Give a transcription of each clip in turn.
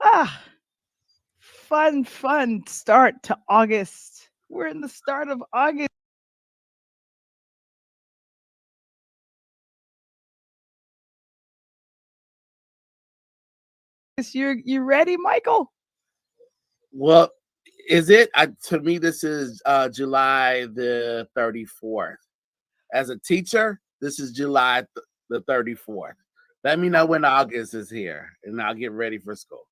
Ah, fun start to August. We're in the start of August. You ready, Michael? Well, is it? To me, this is July the 34th. As a teacher, this is July the 34th. Let me know when August is here, and I'll get ready for school.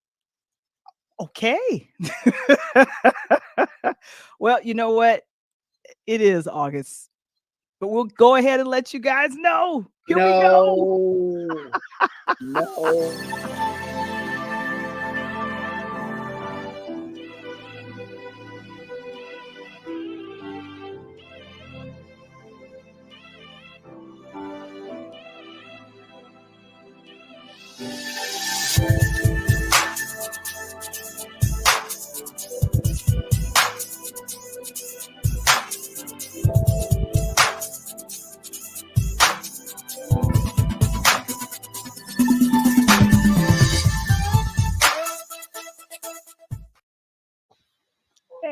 Okay. Well, you know what? It is August, but we'll go ahead and let you guys know. Here we go. No, no.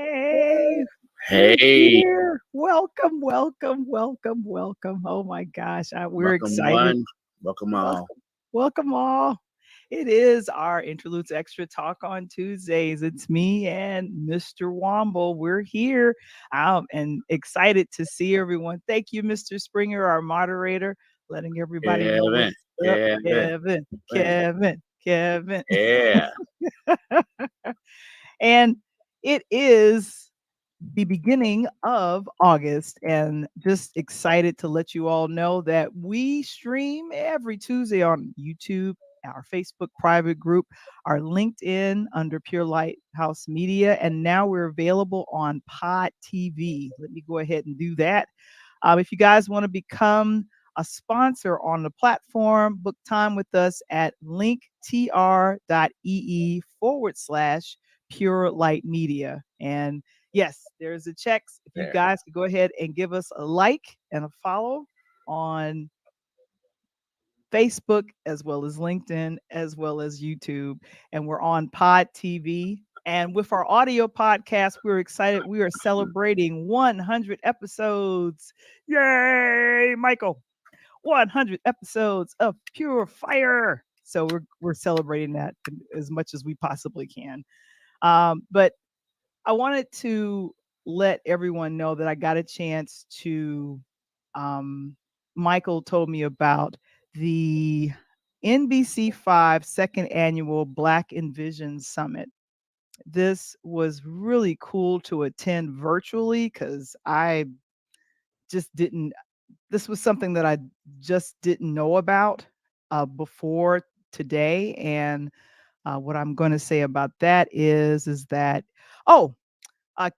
Hey, we're Hey, here. Welcome. Oh my gosh, we're welcome excited. one, welcome all. Welcome, welcome all. It is our Interludes Extra Talk on Tuesdays. It's me and Mr. Womble. We're here and excited to see everyone. Thank you, Mr. Springer, our moderator, letting everybody know Kevin, what's up. Kevin, Kevin. yeah, And it is the beginning of August, and just excited to let you all know that we stream every Tuesday on YouTube, our Facebook private group, our LinkedIn under Pure Lighthouse Media, and now we're available on Pod TV. Let me go ahead and do that. If you guys want to become a sponsor on the platform, book time with us at linktr.ee/ Pure Light Media. And yes, there's a checks. If you there. guys could go ahead and give us a like and a follow on Facebook, as well as LinkedIn, as well as YouTube. And we're on Pod TV. And with our audio podcast, we're excited. We are celebrating 100 episodes. Yay, Michael! 100 episodes of Pure Fire. So we're celebrating that as much as we possibly can. But I wanted to let everyone know that I got a chance to. Michael told me about the NBC5 second annual Black Envision Summit. This was really cool to attend virtually because I just didn't, this was something that I just didn't know about before today. And what I'm going to say about that is that, oh,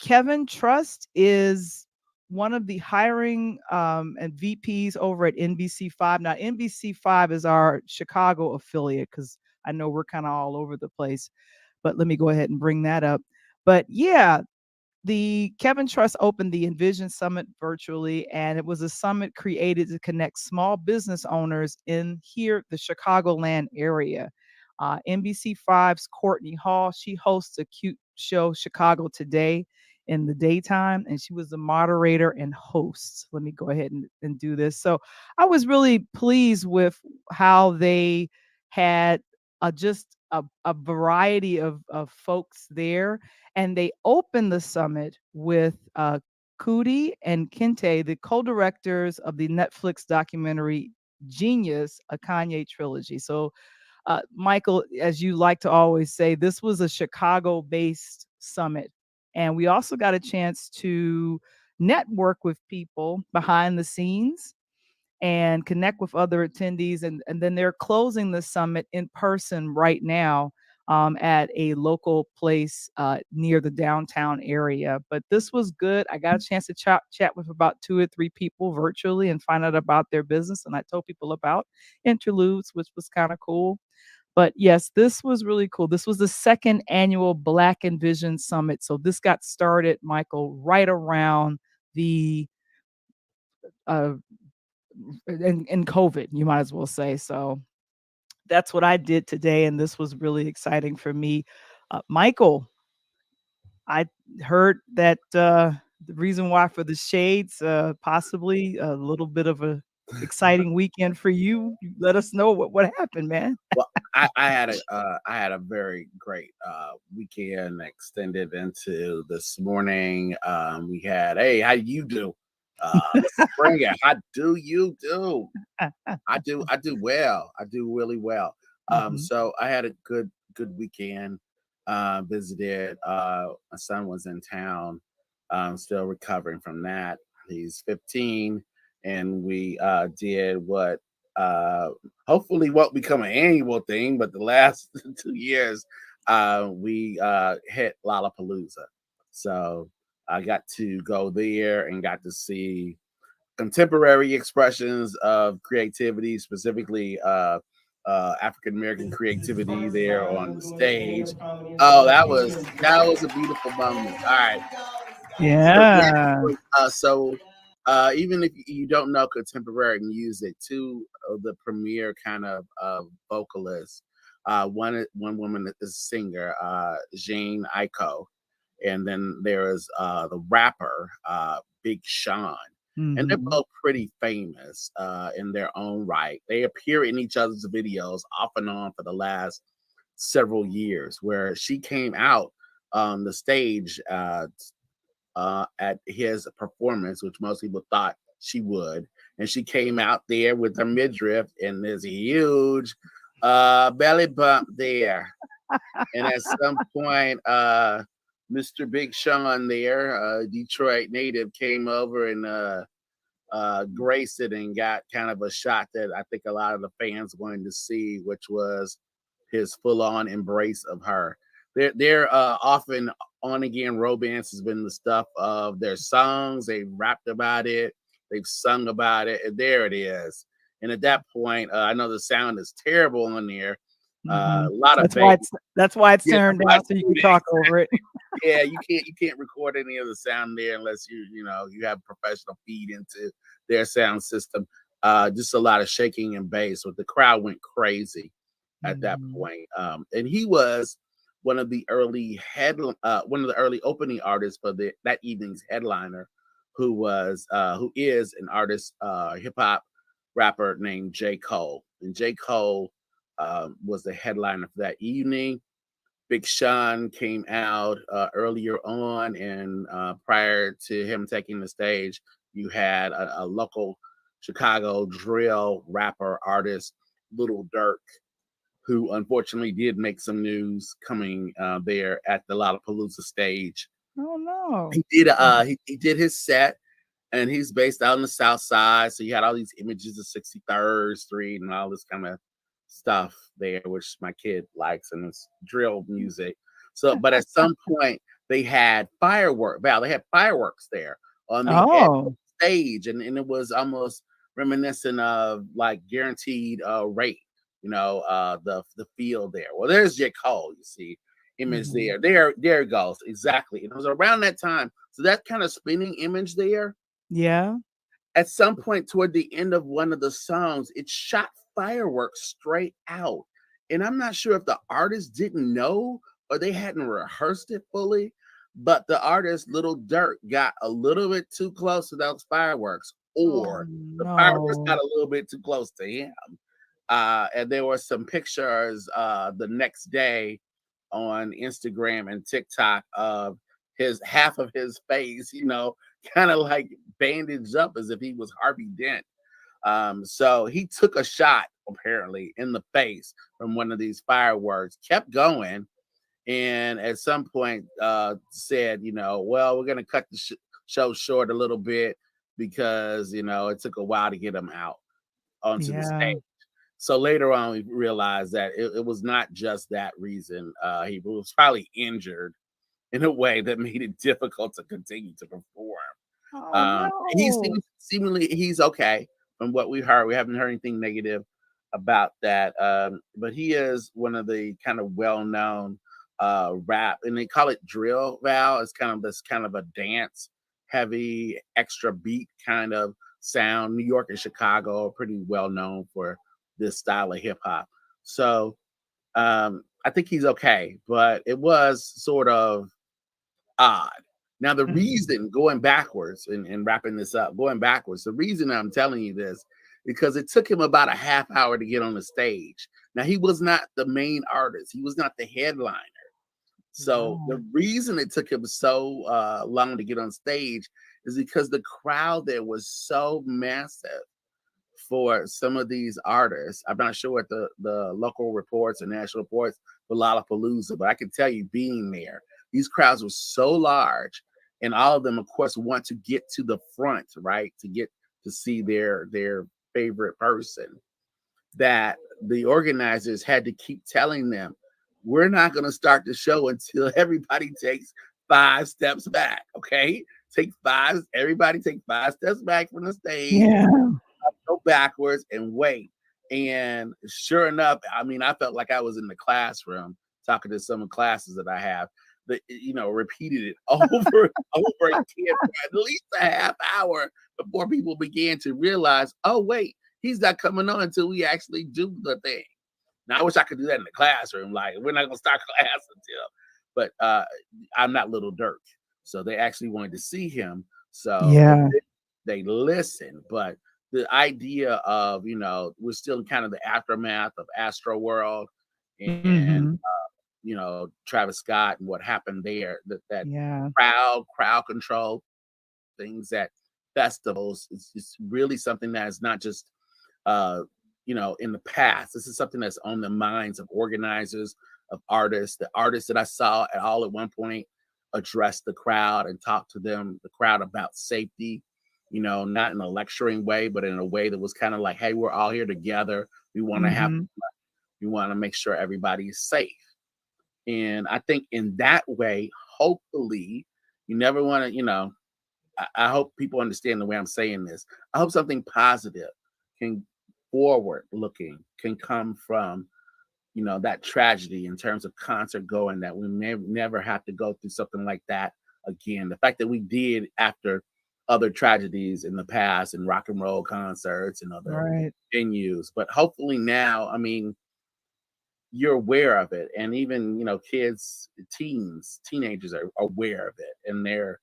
Kevin Trust is one of the hiring and VPs over at NBC5. Now, NBC5 is our Chicago affiliate because I know we're kind of all over the place, but let me go ahead and bring that up. But yeah, the Kevin Trust opened the Envision Summit virtually, and it was a summit created to connect small business owners in here, the Chicagoland area. NBC5's Courtney Hall, she hosts a cute show, Chicago Today, in the daytime, and she was the moderator and host. Let me go ahead and do this. So I was really pleased with how they had just a variety of folks there, and they opened the summit with Kudi and Kente, the co-directors of the Netflix documentary Genius, a Kanye trilogy. So, Michael, as you like to always say, this was a Chicago-based summit, and we also got a chance to network with people behind the scenes and connect with other attendees. And then they're closing the summit in person right now at a local place near the downtown area. But this was good. I got a chance to chat with about 2 or 3 people virtually and find out about their business. And I told people about Interludes, which was kind of cool. But yes, this was really cool. This was the second annual Black Envision Summit. So this got started, Michael, right around the uh, in COVID, you might as well say. So that's what I did today, and this was really exciting for me. Michael, I heard that the reason why for the shades, possibly a little bit of a exciting weekend for you. Let us know what happened, man. Well, I had a very great weekend extended into this morning. We had, hey, how you do? Mr. Springer, how do you do? I do well. I do really well. Mhm. So I had a good weekend. Visited. My son was in town. Still recovering from that. He's 15, and we did what uh, hopefully won't become an annual thing, but the last 2 years we hit Lollapalooza. So I got to go there and got to see contemporary expressions of creativity, specifically African American creativity there on the stage. Oh, that was a beautiful moment. All right, so Yeah. even if you don't know contemporary music, two of the premier kind of vocalists, one woman is a singer, Jane Aiko, and then there is the rapper Big Sean, and they're Mhm. both pretty famous in their own right. They appear in each other's videos off and on for the last several years. Where she came out on the stage at his performance, which most people thought she would, and she came out there with her midriff and this huge belly bump there, and at some point, Mr. Big Sean there, Detroit native, came over and graced it and got kind of a shot that I think a lot of the fans wanted to see, which was his full-on embrace of her. They're often on again romance has been the stuff of their songs. They've rapped about it, they've sung about it, and there it is. And at that point, I know the sound is terrible on there. A Mhm. lot of That's why bass. it's Yeah, turned down so you can talk over it. yeah, you can't record any of the sound there unless you know you have professional feed into their sound system. Just a lot of shaking and bass, but the crowd went crazy at that Mhm. point. And he was one of the early opening artists for that evening's headliner, who is an artist, hip hop rapper named J. Cole, and J. Cole was the headliner for that evening. Big Sean came out earlier on, and prior to him taking the stage, you had a local Chicago drill rapper artist, Little Dirk, who unfortunately did make some news coming there at the Lollapalooza stage. Oh, no. He did his set, and he's based out on the South Side, so you had all these images of 63rd Street and all this kind of stuff there, which my kid likes, and it's drill music. So, but at some point they had fireworks there on the edge of Oh. the stage, and it was almost reminiscent of like Guaranteed Rate, the field there. Well, there's J. Cole, you see, image Mhm. there it goes exactly. And it was around that time, so that kind of spinning image there Yeah. at some point toward the end of one of the songs, it shot fireworks straight out. And I'm not sure if the artist didn't know or they hadn't rehearsed it fully, but the artist, Little Dirk, got a little bit too close to those fireworks, Oh, or the fireworks got no. a little bit too close to him. And there were some pictures the next day on Instagram and TikTok of his half of his face, kind of like bandaged up as if he was Harvey Dent. So he took a shot apparently in the face from one of these fireworks, kept going, and at some point said, well, we're gonna cut the show short a little bit because it took a while to get him out onto the Yeah. stage. So later on, we realized that it was not just that reason. He was probably injured in a way that made it difficult to continue to perform. Oh, He no. seems seemingly he's okay from what we heard. We haven't heard anything negative about that. But he is one of the kind of well-known rap, and they call it drill. Val. It's kind of a dance heavy, extra beat kind of sound. New York and Chicago are pretty well known for this style of hip hop. So I think he's okay, but it was sort of odd. Now, the Mhm. reason going backwards and wrapping this up, going backwards, the reason I'm telling you this, because it took him about a half hour to get on the stage. Now, he was not the main artist, he was not the headliner. So, the Wow. reason it took him so long to get on stage is because the crowd there was so massive for some of these artists. I'm not sure what the local reports and national reports for Lollapalooza, but I can tell you being there, these crowds were so large, and all of them, of course, want to get to the front, right, to get to see their favorite person. That the organizers had to keep telling them, "We're not going to start the show until everybody takes 5 steps back." Okay, Everybody take 5 steps back from the stage, Yeah. go backwards and wait. And sure enough, I mean, I felt like I was in the classroom talking to some classes that I have that, repeated it over and over again for at least a half hour before people began to realize, oh, wait, he's not coming on until we actually do the thing. Now, I wish I could do that in the classroom. Like, we're not going to start class until, but I'm not Little Dirk. So they actually wanted to see him. So Yeah. they listen. But the idea of, we're still in kind of the aftermath of Astro World and, Mhm. Travis Scott and what happened there, that Yeah. crowd control, things at festivals is really something that is not just uh, in the past. This is something that's on the minds of organizers, of artists. The artists that I saw at one point addressed the crowd and talked to the crowd about safety, not in a lecturing way, but in a way that was kind of like, hey, we're all here together. We want to have, Mhm. we want to make sure everybody is safe. And I think in that way, hopefully, you never want to, I hope people understand the way I'm saying this. I hope something positive can forward looking can come from that tragedy in terms of concert going, that we may never have to go through something like that again. The fact that we did after other tragedies in the past and rock and roll concerts and other Right. venues, but hopefully now, I mean, you're aware of it, and even kids, teenagers are aware of it, and they're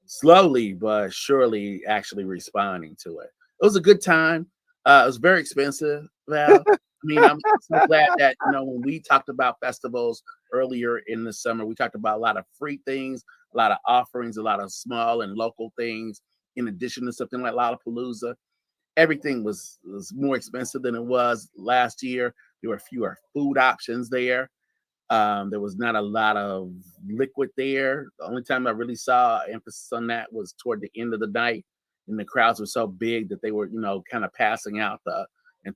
slowly but surely actually responding to it. It was a good time. It was very expensive, Val. I mean, I'm so glad that, when we talked about festivals earlier in the summer, we talked about a lot of free things, a lot of offerings, a lot of small and local things, in addition to something like Lollapalooza. Everything was more expensive than it was last year. There were fewer food options there. There was not a lot of liquid there. The only time I really saw emphasis on that was toward the end of the night, and the crowds were so big that they were, kind of passing out and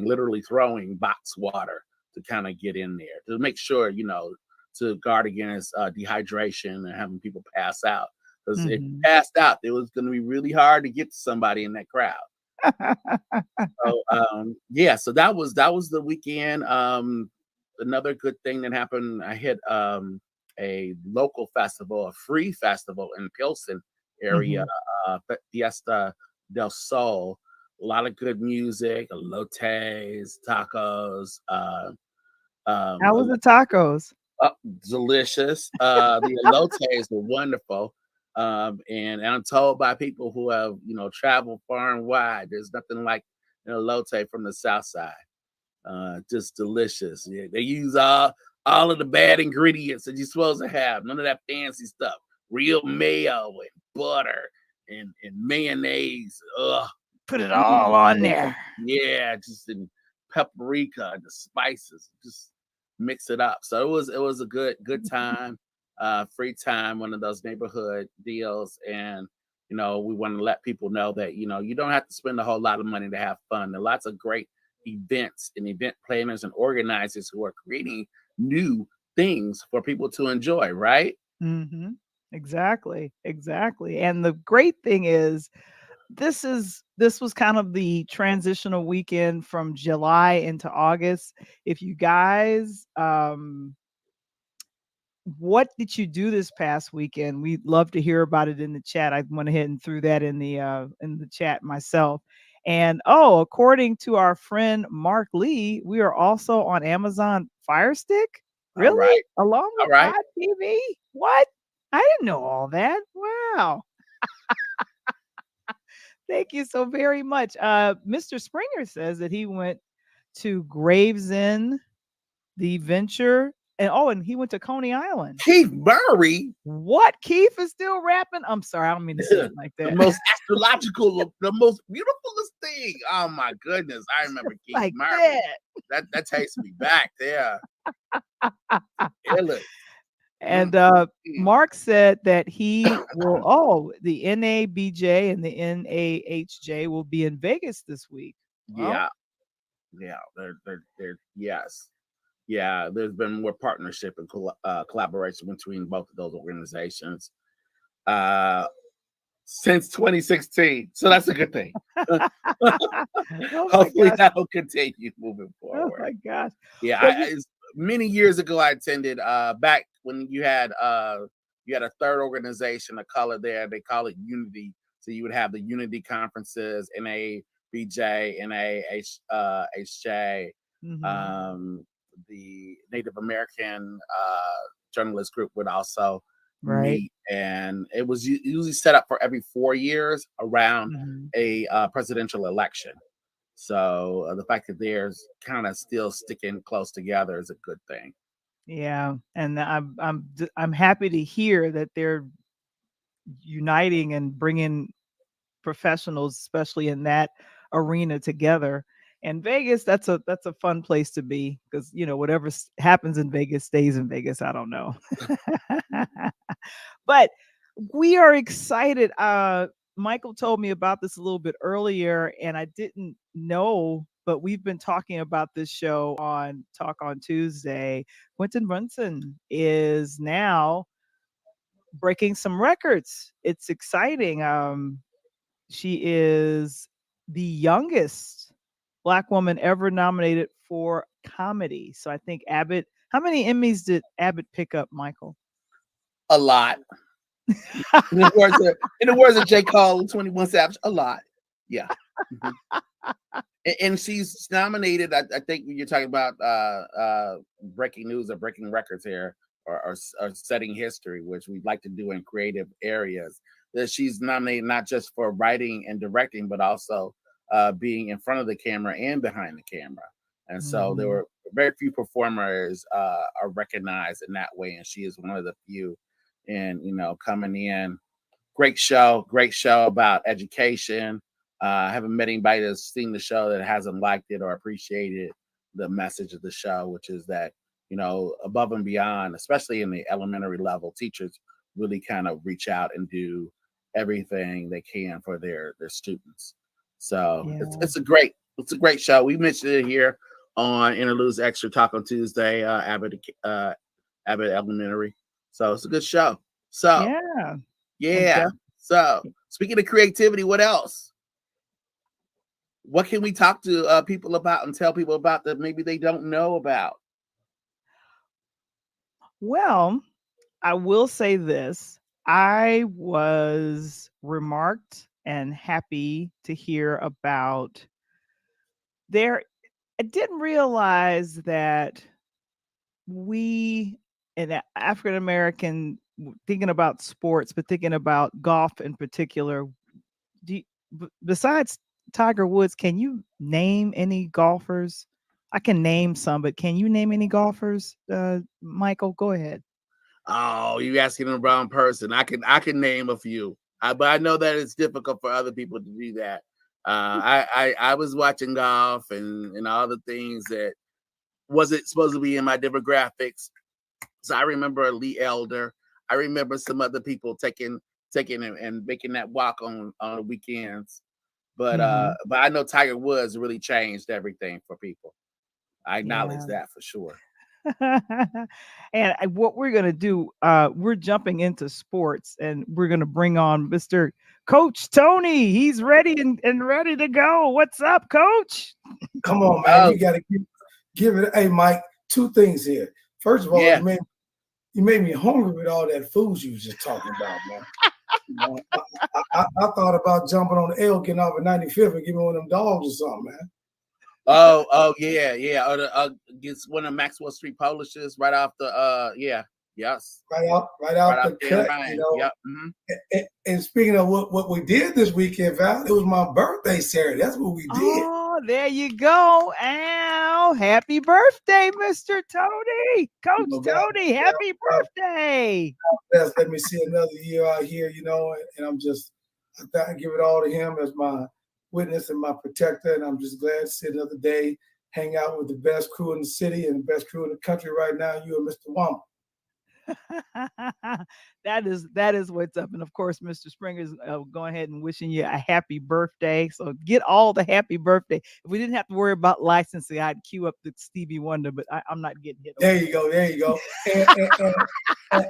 literally throwing box water to kind of get in there to make sure, to guard against dehydration and having people pass out. Because if you Mhm. passed out, it was going to be really hard to get to somebody in that crowd. So yeah, so that was the weekend. Another good thing that happened, I hit a local festival, a free festival in Pilsen area, Mhm. Fiesta del Sol. A lot of good music, elotes, tacos, How was a the tacos? uh, delicious. The elotes were wonderful. And I'm told by people who have, traveled far and wide, there's nothing like an elote from the South Side. Just delicious. Yeah, they use all of the bad ingredients that you're supposed to have. None of that fancy stuff. Real mayo and butter and mayonnaise. Ugh. Put it Mm, all on yeah, there. yeah, just in paprika and the spices, just mix it up. So it was a good time, free time, one of those neighborhood deals, and we want to let people know that you don't have to spend a whole lot of money to have fun. There are lots of great events and event planners and organizers who are creating new things for people to enjoy. Right? Mhm. Exactly, exactly, and the great thing is this was kind of the transitional weekend from July into August. If you guys, what did you do this past weekend? We'd love to hear about it in the chat. I went ahead and threw that in the chat myself. And oh, according to our friend Mark Lee, we are also on Amazon Fire Stick. All Really? right. Along All with right. Pod TV? What? I didn't know all that. Wow. Thank you so very much. Mr. Springer says that he went to Gravesend, the Venture, and he went to Coney Island. Keith Murray, What? Keith is still rapping? I'm sorry, I don't mean to say it like the that. most astrological, the most beautifulest thing. Oh my goodness. I remember Keith Like Murray. that. That takes me back there. Illest. And Mm. Mark said that the NABJ and the NAHJ will be in Vegas this week. Well, Yeah. Yeah. They're yes. Yeah. There's been more partnership and collaboration between both of those organizations. Since 2016. So that's a good thing. oh my Hopefully gosh. that'll continue moving Oh forward. my gosh. Yeah, Well, you, many years ago I attended back when you had a third organization, a color there. They call it Unity. So you would have the Unity conferences, NABJ, NAHJ, mhm, um, the Native American journalist group would also right. meet, and it was usually set up for every 4 years around Mhm. a presidential election. So the fact that they're kind of still sticking close together is a good thing. Yeah, and I'm happy to hear that they're uniting and bringing professionals, especially in that arena, together. And Vegas, that's a fun place to be because whatever happens in Vegas stays in Vegas. I don't know, but we are excited. Michael told me about this a little bit earlier, and I didn't know, but we've been talking about this show on Talk on Tuesday. Quentin Brunson is now breaking some records. It's exciting. She is the youngest Black woman ever nominated for comedy. So I think Abbott, how many Emmys did Abbott pick up, Michael? A lot. In the words of J. Cole, 21 Savage, a lot. Yeah. Mhm. And she's nominated. I think when you're talking about breaking news or breaking records here, or setting history, which we'd like to do in creative areas, that she's nominated not just for writing and directing, but also being in front of the camera and behind the camera. And so there Mhm. were very few performers are recognized in that way, and she is one of the few. And coming in, great show about education. I haven't met anybody that's seen the show that hasn't liked it or appreciated the message of the show, which is that, above and beyond, especially in the elementary level, teachers really kind of reach out and do everything they can for their students. So Yeah. it's a great show. We mentioned it here on Interludes Extra Talk on Tuesday, Abbott Elementary. So it's a good show. So Yeah. And yeah. So speaking of creativity, what else? What can we talk to people about and tell people about that maybe they don't know about? well, I will say this. I was remarked and happy to hear about there. I didn't realize that we in African American, thinking about sports, but thinking about golf in particular, besides Tiger Woods, can you name any golfers? I can name some, but can you name any golfers? Michael, go ahead. Oh, you asking the wrong person. I can name a few, but I know that it's difficult for other people to do that. I was watching golf and all the things that wasn't supposed to be in my demographics. So I remember Lee Elder. I remember some other people taking and making that walk on the weekends. Hmm. But I know Tiger Woods really changed everything for people. I acknowledge Yeah. that for sure. And what we're going to do, we're jumping into sports and we're going to bring on Mr. Coach Tony. He's ready and ready to go. What's up, Coach? Come on, man. Oh You got to give it. Hey, Mike, two things here. First of all, yeah, you made You made me hungry with all that food you was just talking about, man. You know, I thought about jumping on the L, getting off at 95th and giving one of them dogs or something, man. Oh yeah, yeah. Or the gets one of Maxwell Street Polishes right off the yeah, yes, Right right out off the there in cut, Ryan. Yep. Hmm. And speaking of what we did this weekend, Val, it was my birthday Saturday. That's what we did. Oh, there you go. Ow. Happy birthday, Mr. Tony. You Coach know, Tony, happy birthday. best let me see another year out here, and I give it all to him as my witness and my protector, and I'm just glad to see another day, hang out with the best crew in the city and the best crew in the country right now, you and Mr. Wamba. That is what's up, and of course, Mr. Springer's going ahead and wishing you a happy birthday. So get all the happy birthday. If we didn't have to worry about licensing, I'd queue up the Stevie Wonder, but I'm not getting hit over. There you go. And,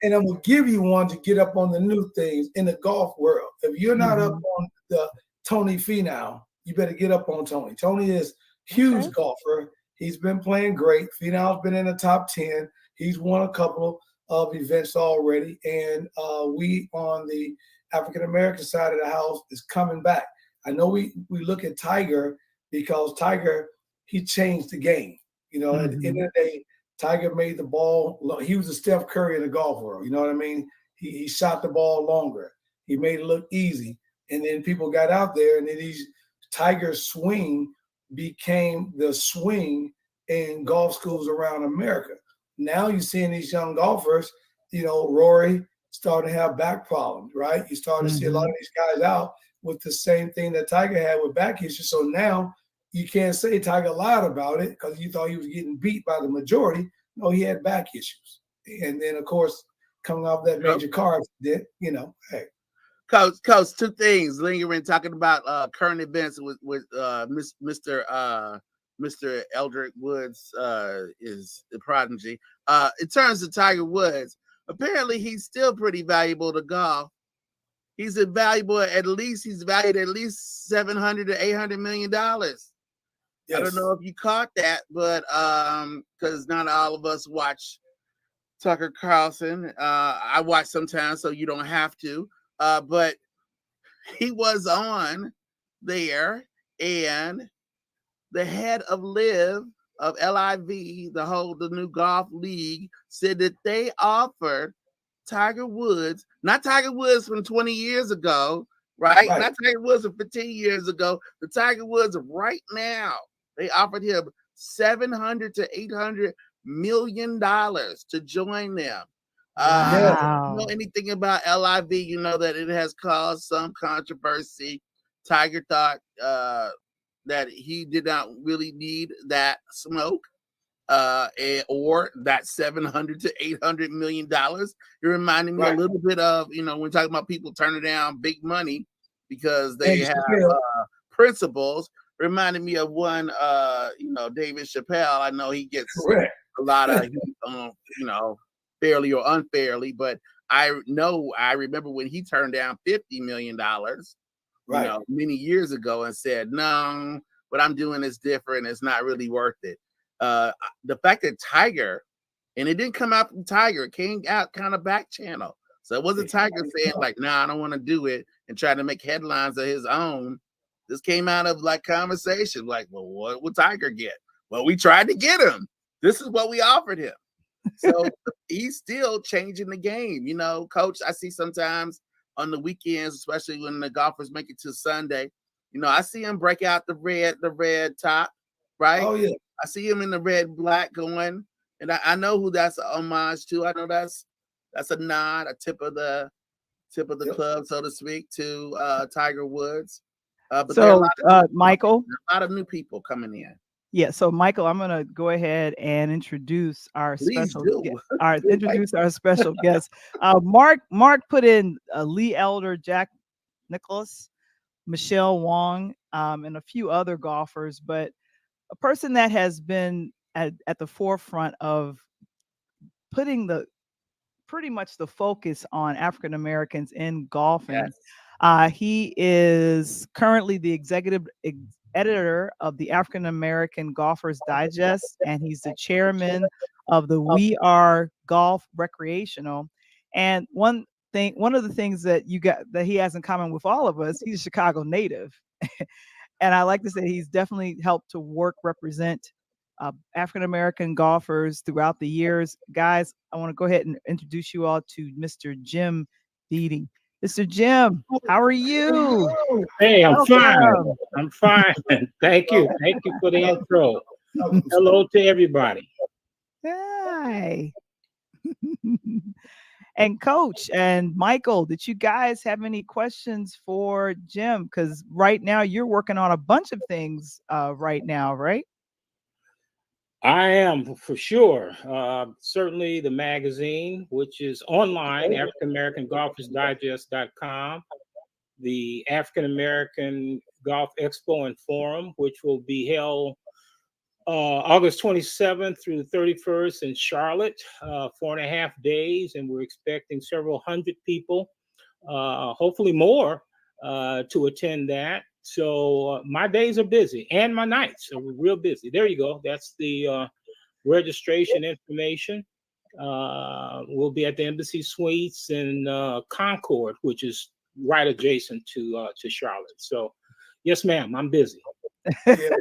and I'm gonna give you one to get up on the new things in the golf world. If you're not up Mhm. on the Tony Finau, you better get up on Tony. Tony is Okay. huge golfer. He's been playing great. Finau's been in the top 10. He's won a couple of events already, and we on the African American side of the house is coming back. I know we look at Tiger because Tiger he changed the game. At the end Mhm. of the day, Tiger made the ball. He was a Steph Curry in the golf world. You know what I mean? He shot the ball longer. He made it look easy, and then people got out there, and then these Tiger's swing became the swing in golf schools around America. Now you're seeing these young golfers. Rory starting to have back problems, right? You start to see a lot of Mhm. these guys out with the same thing that Tiger had with back issues. So now you can't say Tiger lied about it because you thought he was getting beat by the majority. No, he had back issues. And then, of course, coming off that Yep. major car accident, hey. Coach, two things lingering talking about current events with Mr. Eldrick Woods is the prodigy. In terms of Tiger Woods, apparently he's still pretty valuable to golf. He's valued at least 700 to 800 million dollars. I don't Yes. know if you caught that, but because not all of us watch Tucker Carlson. I watch sometimes, so you don't have to. But he was on there, and the head of LIV, the new golf league, said that they offered Tiger Woods, not Tiger Woods from 20 years ago, right? Right. Not Tiger Woods from 15 years ago. The Tiger Woods of right now. They offered him 700 to 800 million dollars to join them. Yes. If you know Wow. anything about LIV, you know that it has caused some controversy. Tiger thought that he did not really need that smoke or that 700 to 800 million dollars. It reminded me a Right. little bit of, when we're talking about people turning down big money because they Dave have Chappelle. principles. Reminded me of one, David Chappelle. I know he gets Correct. a lot of heat, fairly or unfairly, but I remember when he turned down $50 million, Right. many years ago and said, no, what I'm doing is different. It's not really worth it. The fact that Tiger, and it didn't come out from Tiger, it came out kind of back channel. So it wasn't Tiger saying like, nah, I don't want to do it and try to make headlines of his own. This came out of like conversation, like, well, what would Tiger get? Well, we tried to get him. This is what we offered him. So he's still changing the game. Coach, I see sometimes on the weekends, especially when the golfers make it to Sunday, I see him break out the red top, right? Oh, yeah. I see him in the red black going, and I know who that's a homage to. I know that's a nod, a tip of the Yep. club, so to speak, to Tiger Woods. But there are a So, lot of new people. Michael, There are a lot of new people coming in. yeah. So, Michael, I'm gonna go ahead and introduce our Please special do. introduce our special guest. Mark put in Lee Elder, Jack Nicholas, Michelle Wong, and a few other golfers, but a person that has been at the forefront of putting the pretty much the focus on African Americans in golfing. Yes. He is currently the editor of the African American Golfers Digest, and he's the chairman of the We Are Golf Recreational. And one of the things that he has in common with all of us, he's a Chicago native. And I like to say he's definitely helped to represent African American golfers throughout the years. Guys, I want to go ahead and introduce you all to Mr. Jim Beatty. Mr. Jim, how are you? Hey, I'm fine. Welcome. I'm fine. Thank you. Thank you for the intro. Hello to everybody. Hi. And Coach and Michael, did you guys have any questions for Jim? Because right now you're working on a bunch of things right now, right? I am for sure. Certainly the magazine, which is online, AfricanAmericanGolfersDigest.com, the African American Golf Expo and Forum, which will be held August 27th through the 31st in Charlotte, 4.5 days, and we're expecting several hundred people, hopefully more, to attend that. So my days are busy and my nights are real busy. There you go. That's the registration information. We'll be at the Embassy Suites in Concord, which is right adjacent to Charlotte. So, yes, ma'am, I'm busy. Yeah,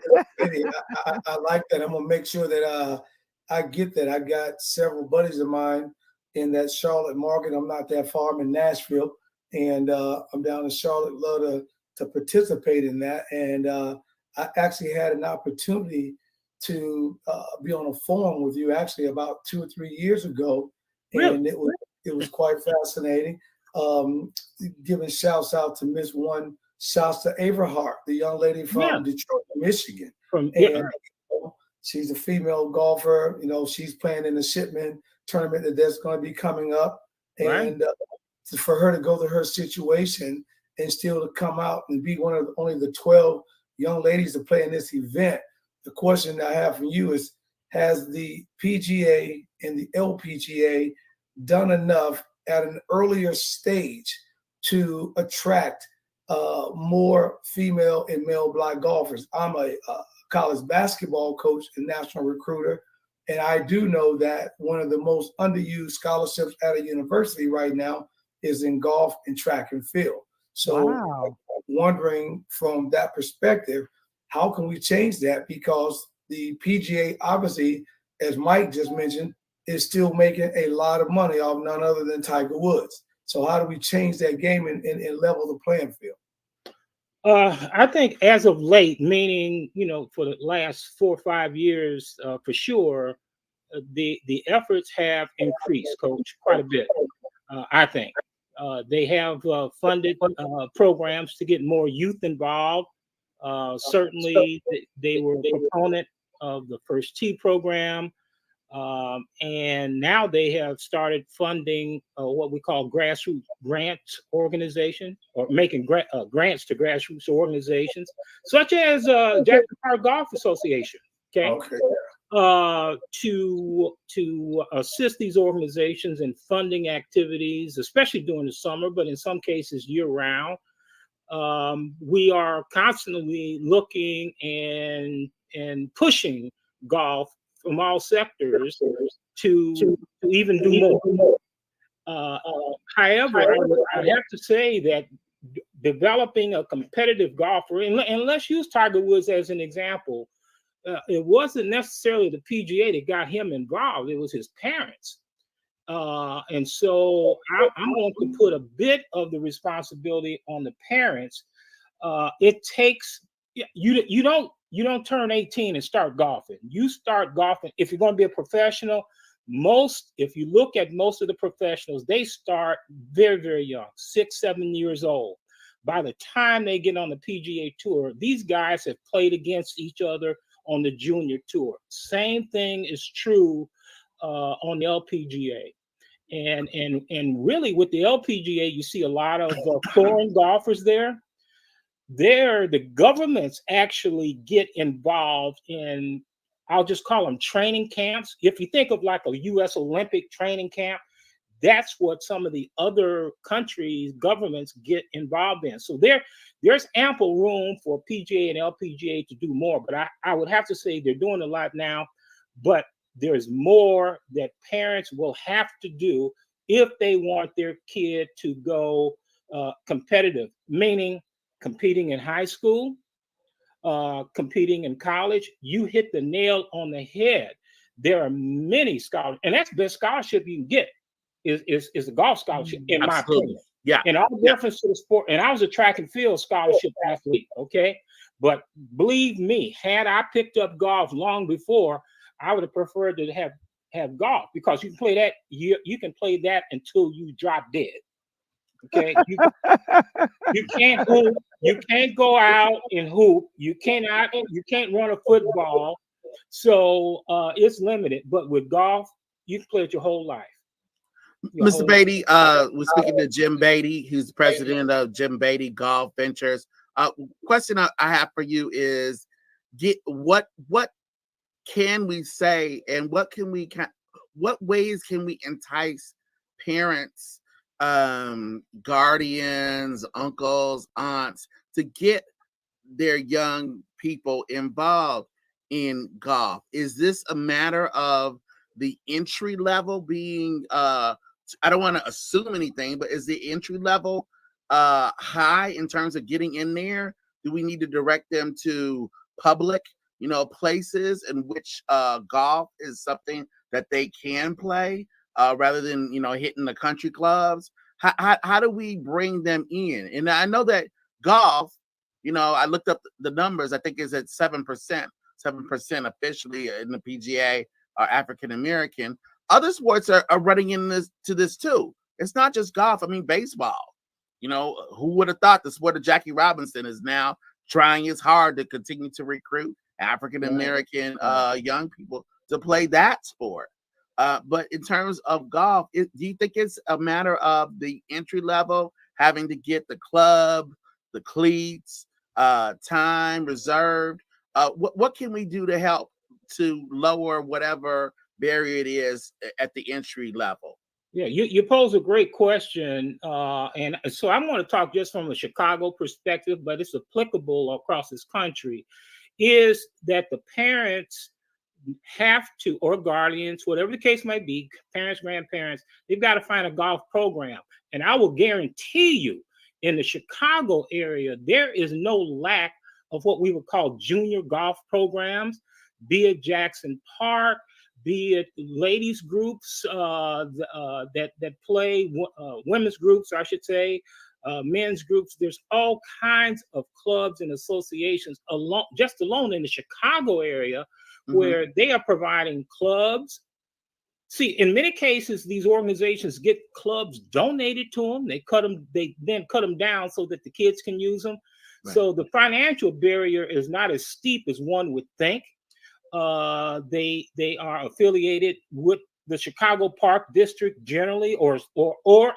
I like that. I'm gonna make sure that I get that. I got several buddies of mine in that Charlotte market. I'm not that far. I'm in Nashville, and I'm down in Charlotte. Love to participate in that. And I actually had an opportunity to be on a forum with you actually about 2 or 3 years ago, and Really? it was quite fascinating. Giving shouts out to Miss One. Shouts to Averhart, the young lady from Detroit, Michigan. And she's a female golfer. You know, she's playing in the Shipman tournament that's going to be coming up. And for her to go to her situation and still to come out and be one of only the 12 young ladies to play in this event, the question I have for you is, has the PGA and the LPGA done enough at an earlier stage to attract more female and male Black golfers? I'm a college basketball coach and national recruiter, and I do know that one of the most underused scholarships at a university right now is in golf and track and field. So I'm wondering from that perspective, how can we change that? Because the PGA, obviously, as Mike just mentioned, is still making a lot of money off none other than Tiger Woods. So how do we change that game and level the playing field? I think as of late, meaning, for the last 4 or 5 years, for sure, the efforts have increased, Coach, quite a bit. I think they have funded programs to get more youth involved. Certainly, they were a proponent of the First Tee program. And now they have started funding what we call grassroots grants organization, or making grants to grassroots organizations, such as Jackson Park Golf Association. To assist these organizations in funding activities, especially during the summer, but in some cases year round. We are constantly looking and pushing golf from all sectors to even do more. However, I have to say that developing a competitive golfer, and let's use Tiger Woods as an example, it wasn't necessarily the PGA that got him involved, it was his parents. And so I'm going to put a bit of the responsibility on the parents. It takes, you don't turn 18 and start golfing. You start golfing if you're going to be a professional. If you look at most of the professionals, they start very, very young, 6, 7 years old. By the time they get on the PGA Tour, these guys have played against each other on the junior tour. Same thing is true on the LPGA. And really with the LPGA, you see a lot of foreign golfers there. There, the governments actually get involved in, I'll just call them training camps. If you think of like a U.S. Olympic training camp, that's what some of the other countries' governments get involved in. So there's ample room for PGA and LPGA to do more. But I would have to say they're doing a lot now. But there's more that parents will have to do if they want their kid to go competitive, meaning competing in high school, competing in college. You hit the nail on the head. There are many scholarships, and that's the best scholarship you can get is a golf scholarship, in my opinion. Yeah. In all deference to the sport, and I was a track and field scholarship athlete, okay? But believe me, had I picked up golf long before, I would have preferred to have golf, because you can play that, you can play that until you drop dead. Okay. You can't hoop, you can't go out and hoop, you can't run a football. So it's limited. But with golf, you can play it your whole life. Mr. Beatty, we're speaking to Jim Beatty, who's the president of Jim Beatty Golf Ventures. Question I have for you is, what can we say, and what ways can we entice parents, guardians, uncles, aunts to get their young people involved in golf? Is this a matter of the entry level being I don't want to assume anything, but is the entry level high in terms of getting in there? Do we need to direct them to public, places in which golf is something that they can play rather than, hitting the country clubs? How do we bring them in? And I know that golf, I looked up the numbers, I think is at 7%, 7% officially in the PGA are African American. Other sports are running into this too. It's not just golf. I mean, baseball. Who would have thought the sport of Jackie Robinson is now trying as hard to continue to recruit African American young people to play that sport. But in terms of golf, do you think it's a matter of the entry level having to get the club, the cleats, time reserved? What can we do to help to lower whatever barrier it is at the entry level? Yeah, you pose a great question. And so I'm going to talk just from a Chicago perspective, but it's applicable across this country, is that the parents have to, or guardians, whatever the case might be, parents, grandparents, they've got to find a golf program. And I will guarantee you, in the Chicago area, there is no lack of what we would call junior golf programs, be it Jackson Park, be it ladies groups that play, women's groups, I should say, men's groups. There's all kinds of clubs and associations alone in the Chicago area where they are providing clubs. See, in many cases, these organizations get clubs donated to them. They then cut them down so that the kids can use them. Right. So the financial barrier is not as steep as one would think. They are affiliated with the Chicago Park District generally, or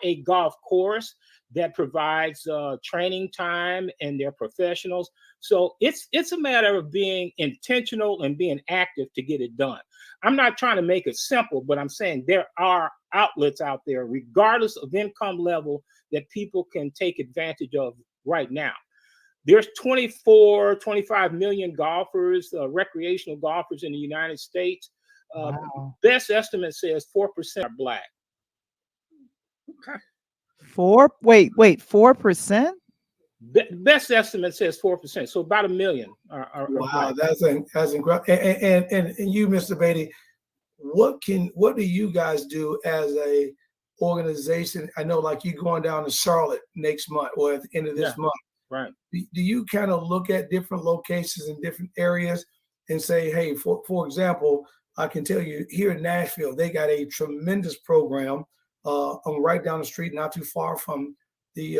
a golf course that provides training time, and they're professionals. So it's a matter of being intentional and being active to get it done. I'm not trying to make it simple, but I'm saying there are outlets out there, regardless of income level, that people can take advantage of right now. There's 25 million golfers, recreational golfers in the United States. Wow. Best estimate says 4% are Black. Okay. 4%? Best estimate says 4%. So about 1 million are wow, Black. That's incredible. And you, Mr. Beatty, what do you guys do as a organization? I know, like, you going down to Charlotte next month or at the end of this month. Right. Do you kind of look at different locations in different areas and say, hey, for example, I can tell you here in Nashville, they got a tremendous program right down the street, not too far from the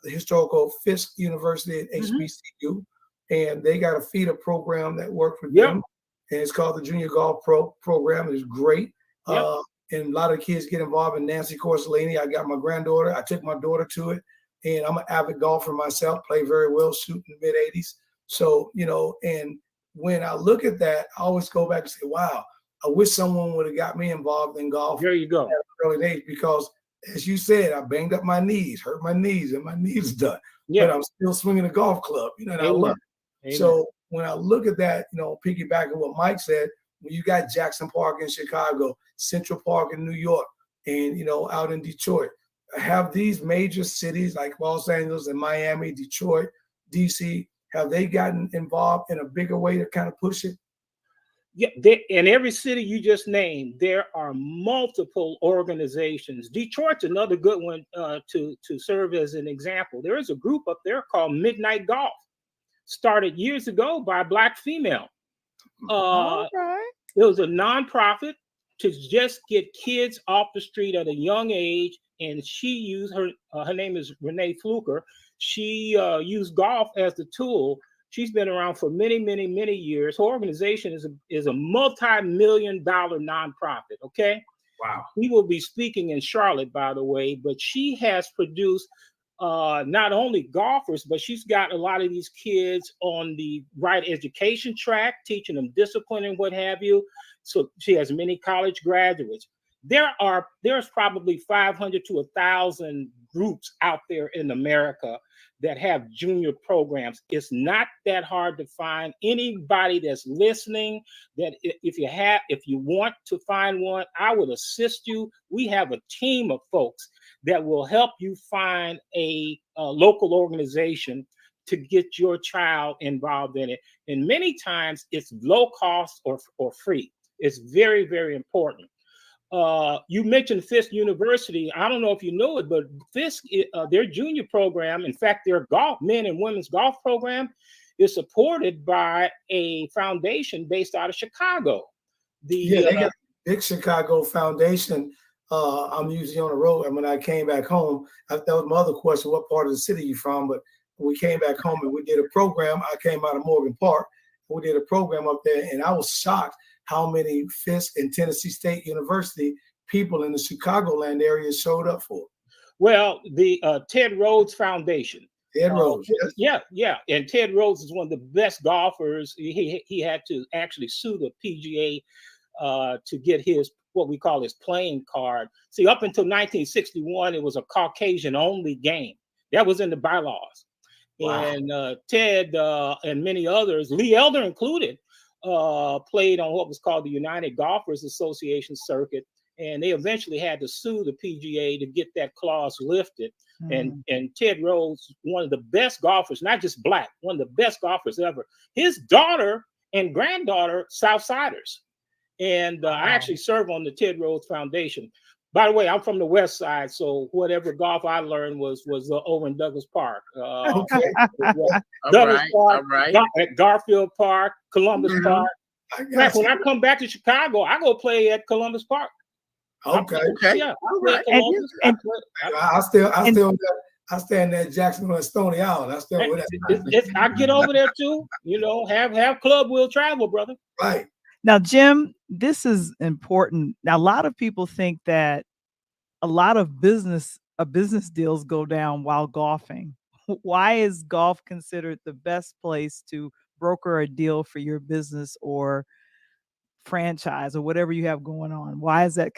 historical Fisk University at HBCU. And they got a feeder program that works with them. And it's called the Junior Golf Program. It's great. And a lot of kids get involved in Nancy Corsalini. I got my granddaughter. I took my daughter to it. And I'm an avid golfer myself, play very well, shoot in the mid-80s. So, and when I look at that, I always go back and say, wow, I wish someone would have got me involved in golf. There you go. At an early age, because as you said, I banged up my knees, hurt my knees, and my knees done. Yeah. But I'm still swinging a golf club, and I love it. Amen. So when I look at that, piggybacking what Mike said, when you got Jackson Park in Chicago, Central Park in New York, and out in Detroit, have these major cities like Los Angeles and Miami, Detroit, DC, have they gotten involved in a bigger way to kind of push it? Yeah, in every city you just named, there are multiple organizations. Detroit's another good one to serve as an example. There is a group up there called Midnight Golf, started years ago by a Black female. Okay. It was a nonprofit to just get kids off the street at a young age, and she used her name is Renee Fluker. She used golf as the tool. She's been around for many, many, many years. Her organization is a multi-million-dollar nonprofit. Okay. Wow. We will be speaking in Charlotte, by the way, but she has produced not only golfers, but she's got a lot of these kids on the right education track, teaching them discipline and what have you. So she has many college graduates. There's probably 500 to 1,000 groups out there in America that have junior programs. It's not that hard to find. Anybody that's listening, that if you want to find one, I would assist you. We have a team of folks that will help you find a local organization to get your child involved in it. And many times it's low cost or free. It's very, very important. You mentioned Fisk University. I don't know if you know it, but Fisk, their junior program, in fact, their men and women's golf program, is supported by a foundation based out of Chicago. They got a big Chicago foundation. I'm usually on the road, and when I came back home, that was my other question: what part of the city you from? But when we came back home and we did a program, I came out of Morgan Park. We did a program up there, and I was shocked how many Fisk and Tennessee State University people in the Chicagoland area showed up for. Well, the Ted Rhodes Foundation. Ted Rhodes, yes. Yeah. And Ted Rhodes is one of the best golfers. He had to actually sue the PGA to get his, what we call his playing card. See, up until 1961, it was a Caucasian-only game. That was in the bylaws. Wow. And Ted and many others, Lee Elder included, played on what was called the United Golfers Association circuit, and they eventually had to sue the PGA to get that clause lifted. And Ted Rhodes, one of the best golfers, not just Black, one of the best golfers ever. His daughter and granddaughter, Southsiders. And wow. I actually serve on the Ted Rhodes Foundation. By the way, I'm from the West Side, so whatever golf I learned was over in Douglas Park. Okay. Douglas Park, at Garfield Park, Columbus Park. In fact, when I come back to Chicago, I go play at Columbus Park. Okay. Yeah, I play at Columbus. I stay in that Jacksonville and Stony Island. I get over there too. Have club will travel, brother. Right. Now, Jim, this is important. Now, a lot of people think that a lot of business deals go down while golfing. Why is golf considered the best place to broker a deal for your business or franchise or whatever you have going on? Why is that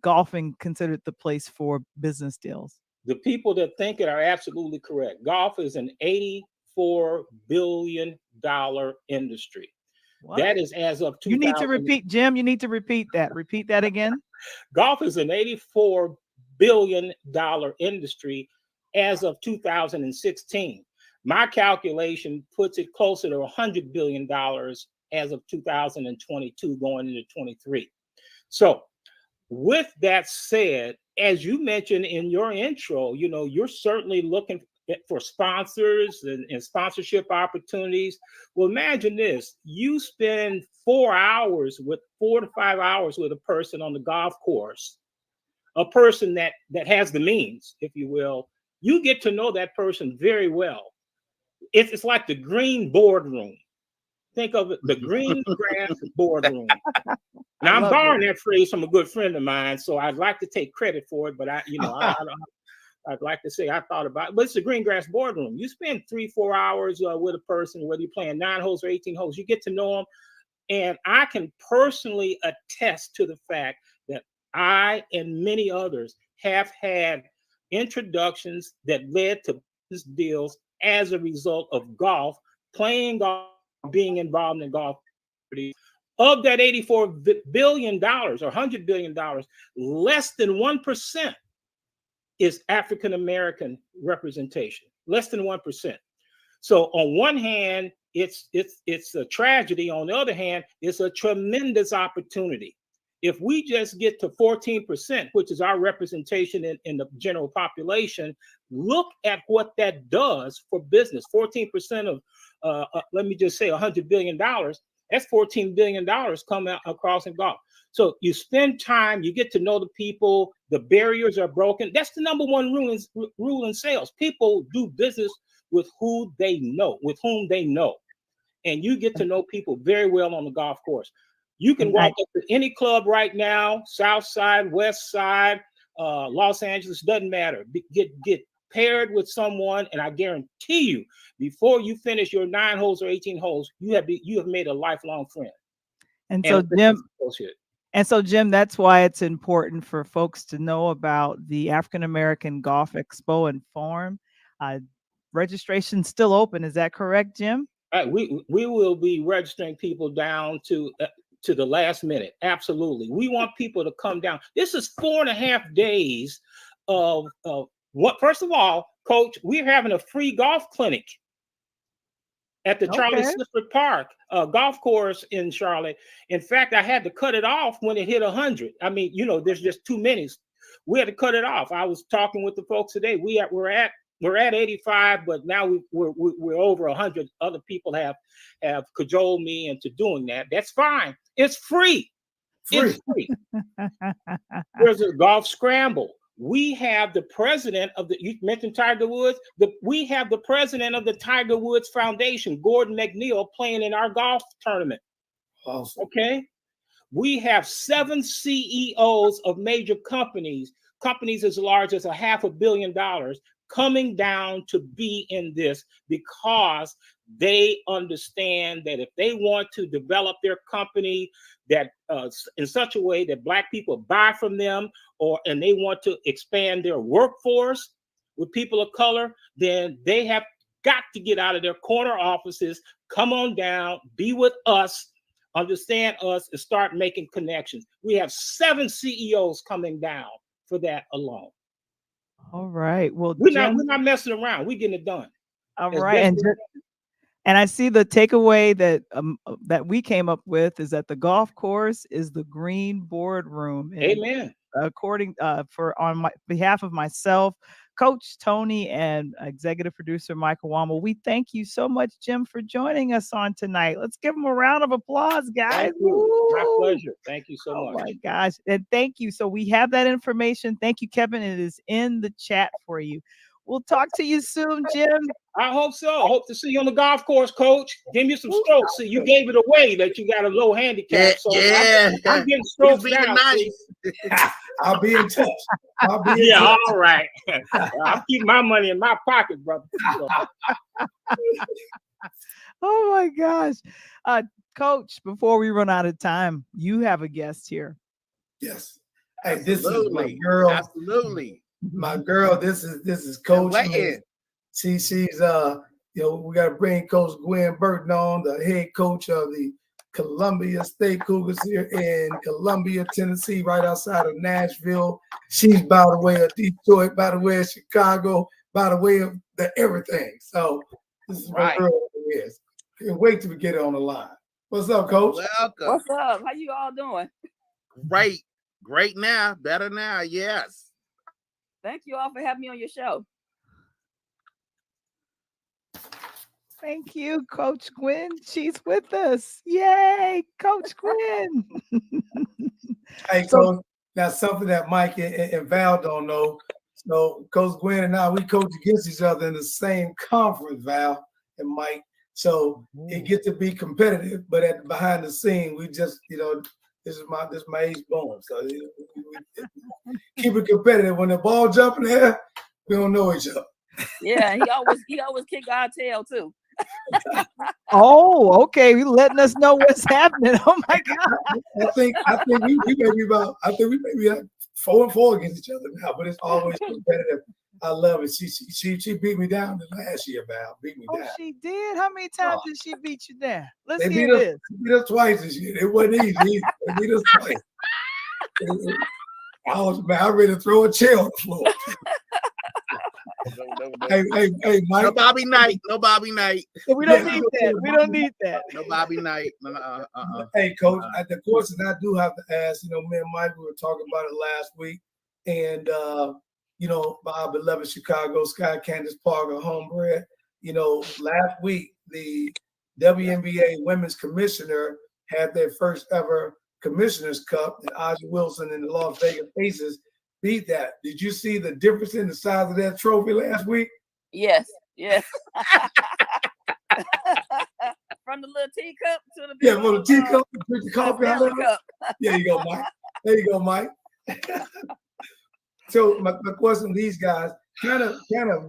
golfing considered the place for business deals? The people that think it are absolutely correct. Golf is an $84 billion industry. What? That is as of 2000. You need to repeat, Jim. You need to repeat that. Repeat that again. Golf is an $84 billion industry as of 2016. My calculation puts it closer to $100 billion as of 2022, going into 23. So, with that said, as you mentioned in your intro, you're certainly looking for sponsors and sponsorship opportunities. Well, imagine this: you spend 4 to 5 hours with a person on the golf course, a person that has the means, if you will. You get to know that person very well. It's like the green boardroom. Think of it, the green grass boardroom. Now, I'm borrowing that phrase from a good friend of mine, so I'd like to take credit for it, but I'd like to say I thought about it, but it's the green grass boardroom. You spend 3-4 hours with a person, whether you're playing 9 holes or 18 holes, you get to know them. And I can personally attest to the fact that I and many others have had introductions that led to business deals as a result of golf, playing golf, being involved in golf. Of that $84 billion or $100 billion, less than 1% is African American representation. Less than 1%. So on one hand, it's a tragedy. On the other hand, it's a tremendous opportunity. If we just get to 14%, which is our representation in the general population, look at what that does for business. 14% of, let me just say, $100 billion. That's $14 billion coming out across and golf. So you spend time, you get to know the people, the barriers are broken. That's the number one rule in sales. People do business with whom they know. And you get to know people very well on the golf course. You can walk up to any club right now, South Side, West Side, Los Angeles, doesn't matter. Get paired with someone, and I guarantee you, before you finish your 9 holes or 18 holes, you have made a lifelong friend. And so Jim, that's why it's important for folks to know about the African American Golf Expo and Forum. Registration's still open. Is that correct, Jim? We will be registering people down to the last minute. Absolutely. We want people to come down. This is 4.5 days of what. First of all, Coach, we're having a free golf clinic at the Charlie Slifford Park golf course in Charlotte. In fact, I had to cut it off when it hit 100. I mean, there's just too many. We had to cut it off. I was talking with the folks today. We're at 85, but now we're over 100. Other people have cajoled me into doing that. That's fine. It's free. It's free. There's a golf scramble. We have the president of you mentioned Tiger Woods. We have the president of the Tiger Woods Foundation, Gordon McNeil, playing in our golf tournament. Awesome. Okay. We have 7 CEOs of major companies as large as $500 million, coming down to be in this because they understand that if they want to develop their company that in such a way that Black people buy from them, and they want to expand their workforce with people of color, then they have got to get out of their corner offices, come on down, be with us, understand us, and start making connections. We have 7 CEOs coming down for that alone. All right. Well, we're not messing around. We're getting it done. All right. And I see the takeaway that we came up with is that the golf course is the green boardroom. Amen. According on behalf of myself, Coach Tony, and executive producer Michael Wamble, we thank you so much, Jim, for joining us on tonight. Let's give him a round of applause, guys. Thank you. My pleasure. Thank you so much. Oh my gosh. And thank you. So we have that information. Thank you, Kevin. It is in the chat for you. We'll talk to you soon, Jim. I hope so. I hope to see you on the golf course, Coach. Give me some strokes. See, you gave it away that you got a low handicap. So I'm getting strokes now. Nice. I'll be in touch. All right. I'll keep my money in my pocket, brother. Oh my gosh. Coach, before we run out of time, you have a guest here. Yes. Hey, this is my girl. Absolutely. My girl, this is Coach. She's we got to bring Coach Gwen Burton on, the head coach of the Columbia State Cougars here in Columbia, Tennessee, right outside of Nashville. She's by the way of Detroit, by the way of Chicago, by the way of the everything. So this is my girl. Yes. Can't wait till we get it on the line. What's up, Coach? Welcome. What's up? How you all doing? Great now. Better now. Yes. Thank you all for having me on your show. Thank you, Coach Gwen. She's with us. Yay, Coach Gwen. Hey, Coach, that's something that Mike and Val don't know. So Coach Gwen and I, we coach against each other in the same conference, Val and Mike. So it gets to be competitive, but behind the scene, we just, this is my ace bone. So keep it competitive. When the ball jump in the air, we don't know each other. Yeah, he always kick our tail too. Oh, okay. You're letting us know what's happening. Oh my God. I think we may be 4-4 against each other now, but it's always competitive. I love it. She beat me down the last year, Val. Beat me Oh, down. she did. How many times Oh, did she beat you down? Let's they hear beat us. this. Beat us twice this year. It wasn't easy. They beat us twice. I ready to throw a chair on the floor. No, Hey, Mike. no Bobby Knight. No Bobby Knight. We don't need that. We don't need that. No Bobby Knight. Hey, Coach. The question I do have to ask. Me and Mike, we were talking about it last week, and our beloved Chicago Sky, Candace Parker, homebred. Last week the WNBA Women's Commissioner had their first ever Commissioner's Cup, and Aja Wilson and the Las Vegas Aces beat that. Did you see the difference in the size of that trophy last week? Yes. From the little teacup to the big Yeah, for the teacup, drink the coffee out of it. cup. There you go, Mike. There you go, Mike. So my question to these guys, kind of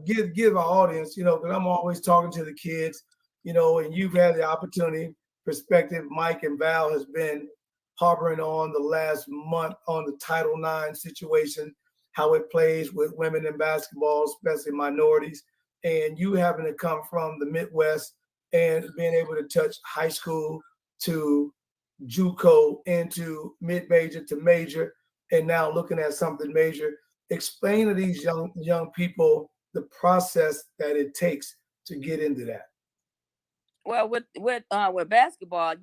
give our audience, because I'm always talking to the kids, and you've had the opportunity, perspective. Mike and Val has been harboring on the last month on the Title IX situation, how it plays with women in basketball, especially minorities, and you having to come from the Midwest and being able to touch high school to JUCO into mid-major to major, and now looking at something major. Explain to these young people the process that it takes to get into that. Well, with basketball,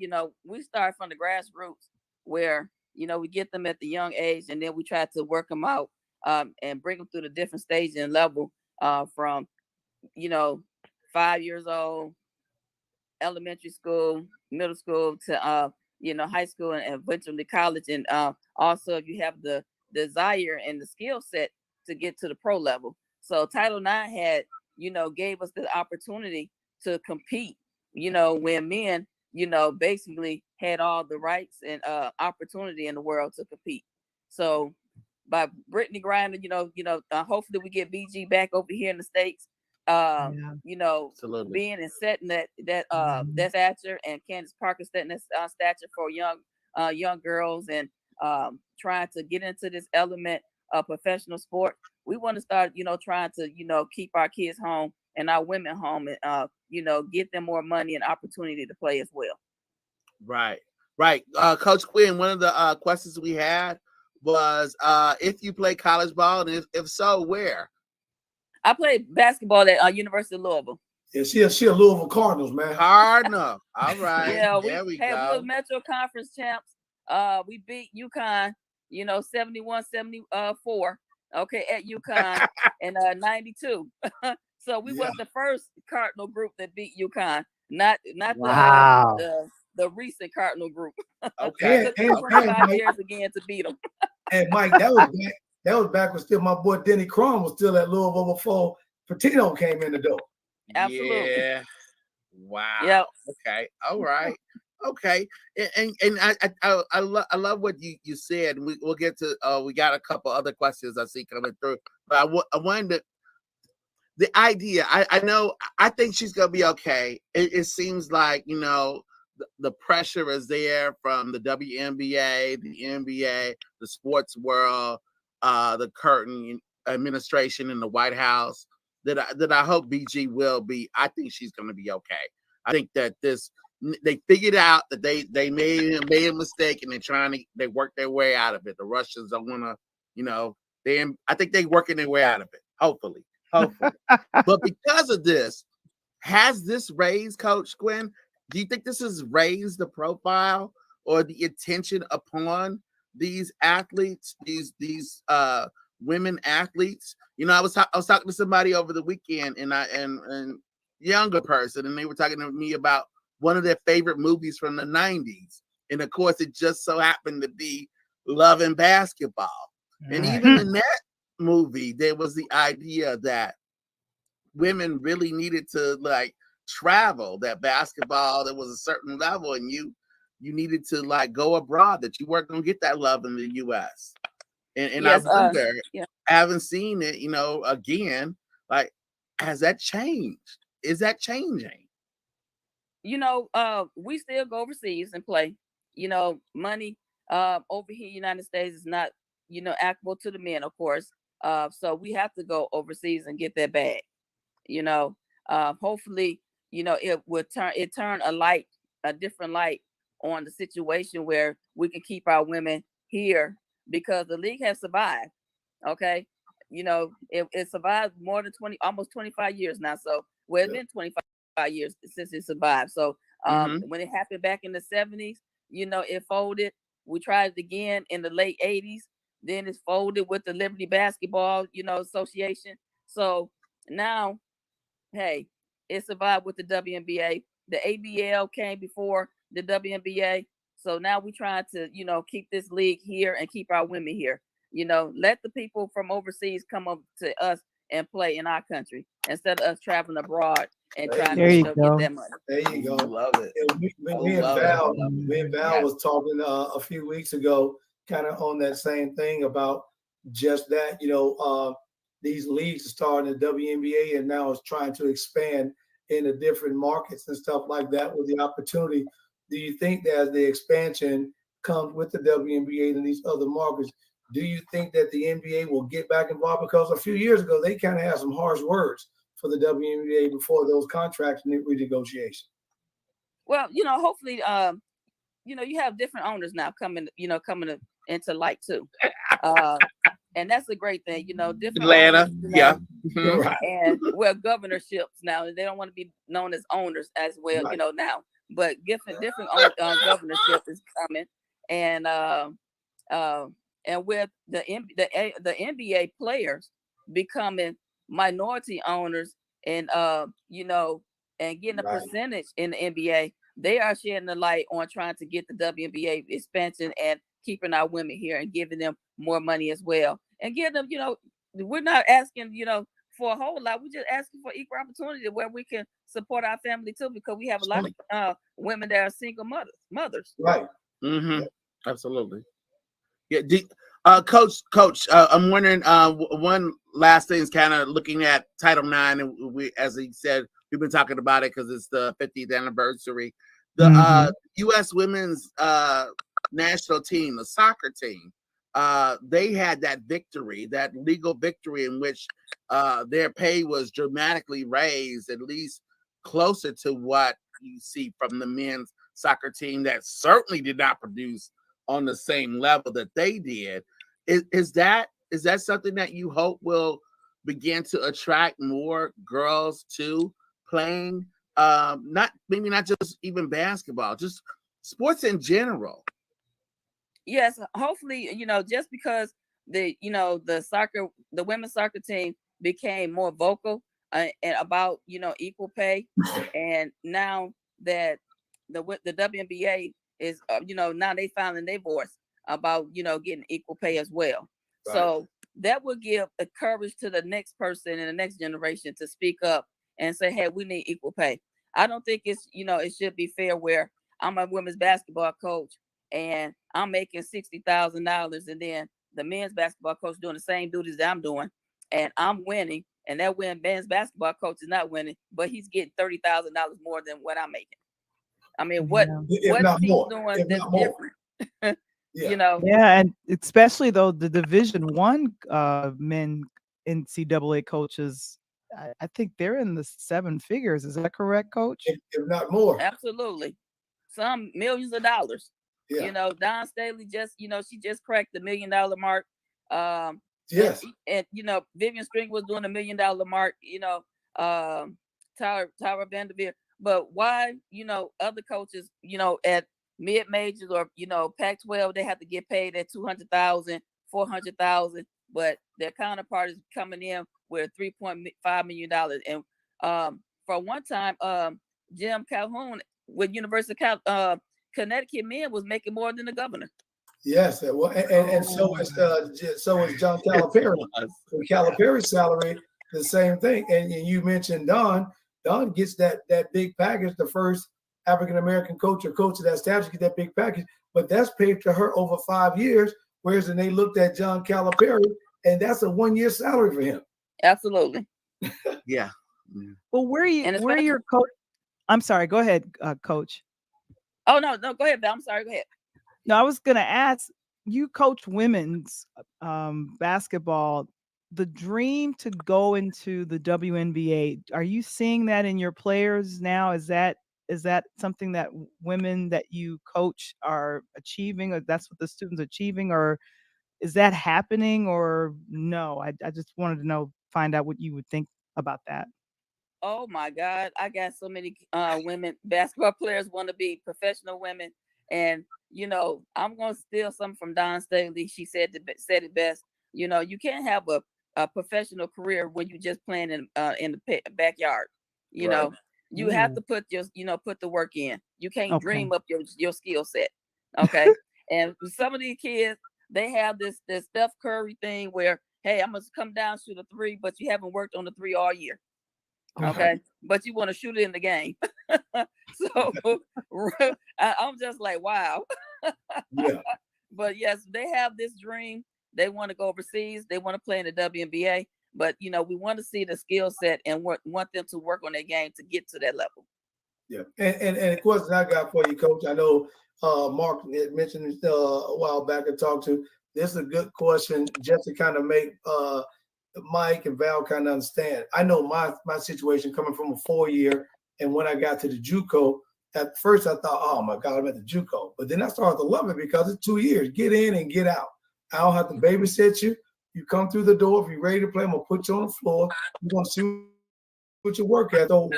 we start from the grassroots where we get them at the young age, and then we try to work them out and bring them through the different stages and level from 5 years old, elementary school, middle school to high school, and eventually college, and also if you have the desire and the skill set to get to the pro level. So Title IX had gave us the opportunity to compete when men basically had all the rights and opportunity in the world to compete. So by Brittany Griner, hopefully we get BG back over here in the States, Absolutely. being and setting that stature, and Candace Parker setting that stature for young girls, and trying to get into this element of professional sport. We want to start, trying to, keep our kids home and our women home, and get them more money and opportunity to play as well. Right. Coach Quinn, one of the questions we had was if you play college ball, and if so, where? I played basketball at University of Louisville. Yeah, she a Louisville Cardinals, man. Cardinal. All right. Yeah, we were Metro Conference champs. We beat UConn, 71-74. Okay, at UConn in 92. So we was the first Cardinal group that beat UConn, not the recent Cardinal group. Okay. It took 25 years again to beat them. And Mike, that was back when still my boy Denny Crum was still at Louisville before Patino came in the door. Absolutely. Yeah. Wow. Yep. Okay. All right. Okay. And I love what you said. We'll get to we got a couple other questions I see coming through, but I wanted to, the idea. I think she's gonna be okay. It seems like the pressure is there from the WNBA, the NBA, the sports world, the Curtin administration in the White House. That I hope BG will be. I think she's going to be okay. I think that they figured out that they made a mistake, and they work their way out of it. The Russians don't want to, I think they're working their way out of it. Hopefully. But because of this, has this raised, Coach Quinn? Do you think this has raised the profile or the attention upon these athletes, these women athletes? I was talking to somebody over the weekend, and younger person, and they were talking to me about one of their favorite movies from the 90s. And of course, it just so happened to be Love and Basketball. Right. And even in that movie, there was the idea that women really needed to travel, that basketball, there was a certain level, and you needed to go abroad, that you weren't going to get that love in the US. And yes, I wonder, I haven't seen it, again, has that changed? Is that changing? We still go overseas and play. Money over here in the United States is not, applicable to the men, of course. So we have to go overseas and get that bag. You know, hopefully, it turn a different light on the situation where we can keep our women here because the league has survived. Okay. It survived more than 20, almost 25 years now. So, well, it's been 25 years since it survived. So, when it happened back in the 70s, it folded. We tried it again in the late 80s. Then it's folded with the Liberty Basketball, Association. So now, hey, it survived with the WNBA. The ABL came before the WNBA. So now we're trying to, keep this league here and keep our women here. Let the people from overseas come up to us and play in our country instead of us traveling abroad and trying There to, you get go. that money. There you go. Love it. And me and love it. Val, me and Val Yeah. was talking a few weeks ago, kind of on that same thing about just that. These leagues are starting the WNBA and now is trying to expand into different markets and stuff like that with the opportunity. Do you think that as the expansion comes with the WNBA and these other markets, do you think that the NBA will get back involved? Because a few years ago, they kind of had some harsh words for the WNBA before those contracts renegotiation. Well, hopefully, you have different owners now coming into light too. And that's a great thing, different Atlanta, owners, yeah. Mhm. Right. and governorships now. They don't want to be known as owners as well, Right. now. But different governorship is coming, and with the NBA players becoming minority owners, and and getting a Right. percentage in the NBA, they are shedding the light on trying to get the WNBA expansion and keeping our women here and giving them more money as well, and give them, we're not asking, for a whole lot. We're just asking for equal opportunity where we can support our family too, because we have a lot of women that are single mothers. Right. Mm-hmm. Absolutely. Yeah. Coach, I'm wondering. One last thing is kind of looking at Title IX, and we, as he said, we've been talking about it because it's the 50th anniversary. The U.S. women's national team, the soccer team, they had that victory, that legal victory, in which their pay was dramatically raised, at least closer to what you see from the men's soccer team that certainly did not produce on the same level that they did. Is that something that you hope will begin to attract more girls to playing? Not just even basketball, just sports in general. Yes, hopefully, just because the women's soccer team became more vocal and about equal pay, and now that the WNBA is now they finding their voice about getting equal pay as well. Right. So that will give the courage to the next person in the next generation to speak up and say, hey, we need equal pay. I don't think it's it should be fair where I'm a women's basketball coach and I'm making $60,000, and then the men's basketball coach doing the same duties that I'm doing, and I'm winning, and that men's basketball coach is not winning, but he's getting $30,000 more than what I'm making. I mean, what If not he's more. doing If that's not more. different. Yeah. Yeah, and especially though the Division One men NCAA coaches, I think they're in the seven figures. Is that correct, Coach? If not more. Absolutely, some millions of dollars. Yeah. Don Staley just, she just cracked the $1 million mark. Yes. And Vivian String was doing $1 million mark. Tyra Vanderveer. But why, other coaches, at mid majors or Pac-12, they have to get paid at $200,000, $400,000, but their counterpart is coming in with $3.5 million. And for one time, Jim Calhoun with University of Connecticut men was making more than the governor. Yes. Well, and so is John Calipari. Calipari's salary, the same thing. And you mentioned Don. Don gets that big package, the first African American coach or coach of that staff to get that big package, but that's paid to her over 5 years. Whereas then they looked at John Calipari, and that's a 1 year salary for him. Absolutely. Yeah. Well, where are your coach? I'm sorry. Go ahead, Coach. Oh no, go ahead, Val. I'm sorry. Go ahead. No, I was going to ask. You coach women's basketball. the dream to go into the WNBA, are you seeing that in your players now? Is that something that women that you coach are achieving, or that's what the students are achieving, or is that happening, or no? I just wanted to find out what you would think about that. Oh my God, I got so many women basketball players want to be professional women, and I'm gonna steal something from Don Staley. She said it best. You can't have a professional career when you just playing in the backyard. You Right. know, you have Ooh, to put the work in. You can't okay. dream up your skill set. Okay, and some of these kids, they have this Steph Curry thing where, hey, I'm gonna come down shoot a three, but you haven't worked on the three all year. Oh, Okay, but you want to shoot it in the game. So I'm just like, wow. Yeah. But yes, they have this dream. They want to go overseas. They want to play in the WNBA. But we want to see the skill set and want them to work on their game to get to that level. Yeah. And a question I got for you, Coach. I know Mark had mentioned a while back and talked to. This is a good question just to kind of make Mike and Val kind of understand. I know my situation coming from a 4-year, and when I got to the JUCO, at first I thought, oh my God, I'm at the JUCO, but then I started to love it because it's 2 years. Get in and get out. I don't have to babysit you. You come through the door. If you're ready to play, I'm gonna put you on the floor. You're gonna see what you work at. So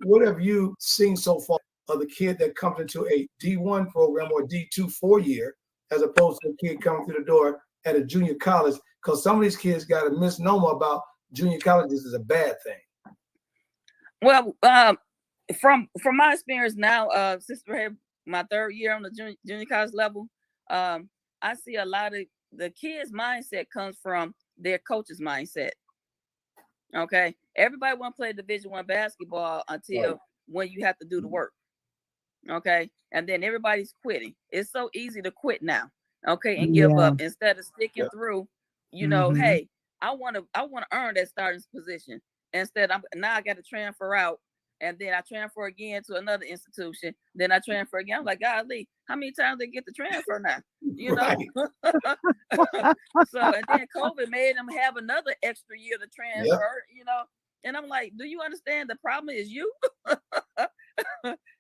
what have you seen so far of the kid that comes into a D1 program or D2 4-year as opposed to a kid coming through the door at a junior college? Because some of these kids got a misnomer about junior colleges is a bad thing. Well, from my experience now, since we're here, my 3rd year on the junior college level, I see a lot of the kids' mindset comes from their coach's mindset. Okay, everybody want to play Division I basketball until Right. when you have to do the work. Okay, and then everybody's quitting. It's so easy to quit now. Okay, and give yeah. up instead of sticking Yeah. through. Mhm. Hey, I want to earn that starting position. Instead, I got to transfer out, and then I transfer again to another institution. Then I transfer again. I'm like, golly, how many times they get the transfer now? You know. Right. So and then COVID made them have another extra year to Yep. transfer. And I'm like, do you understand the problem is you?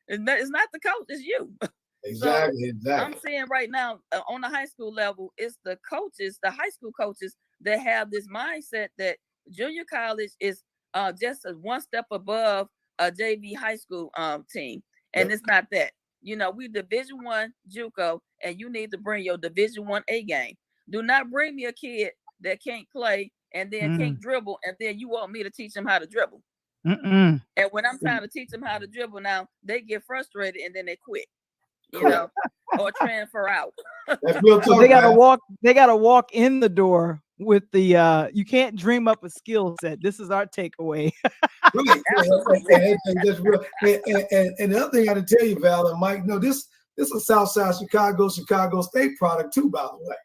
It's not the coach, it's you. So Exactly. I'm Exactly. seeing right now on the high school level, it's the coaches, the high school coaches that have this mindset that junior college is just one step above a JV high school team, and Yep. it's not that. We Division I JUCO, and you need to bring your Division I A game. Do not bring me a kid that can't play and then can't Mm. dribble, and then you want me to teach him how to dribble. Mm-mm. And when I'm trying to teach them how to dribble now, they get frustrated and then they quit, you Correct. know, or transfer out. That's real So they talk, gotta man. walk they gotta walk in the door with the you can't dream up a skill set. This is our takeaway. Right. Absolutely. That's real. And the other thing I had to tell you, Val and Mike, this is Southside Chicago State product too, by the way.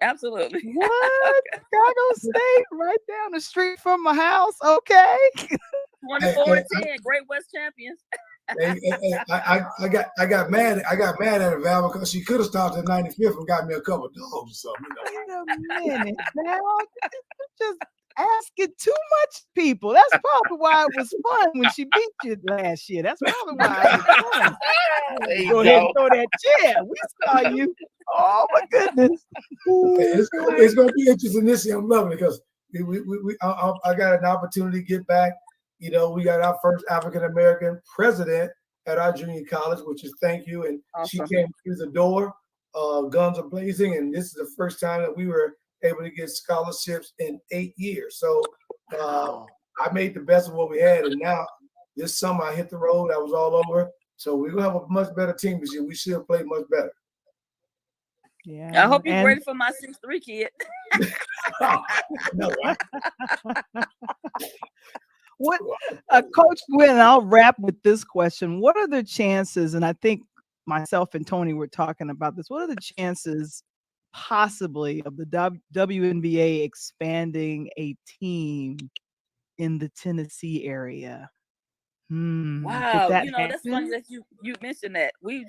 Absolutely. What? Chicago State right down the street from my house. Okay. And, 24-10, Great West champions. I got mad. I got mad at her, Val, because she could have stopped at 95th and got me a couple of dogs or something. Wait a minute now. You just asking too much people. That's probably why it was fun when she beat you last year. That's probably why it was fun. There you Go ahead and go. throw that chair. We saw you. Oh my goodness. It's going to be interesting this year. I'm loving it because I got an opportunity to get back. We got our first African American president at our junior college, which is thank you. And she Awesome. came through the door, guns are blazing, and this is the first time that we were able to get scholarships in 8 years. So Wow. I made the best of what we had, and now this summer I hit the road. I was all over. So we're gonna have a much better team this year. We should play much better. I Yeah. hope you're And ready for my 6'3" kid. No, what Coach Gwen, I'll wrap with this question. What are the chances, and I think myself and Tony were talking about this, what are the chances possibly of the WNBA expanding a team in the Tennessee area? Did Wow, that that's funny happen? that you mentioned that. We're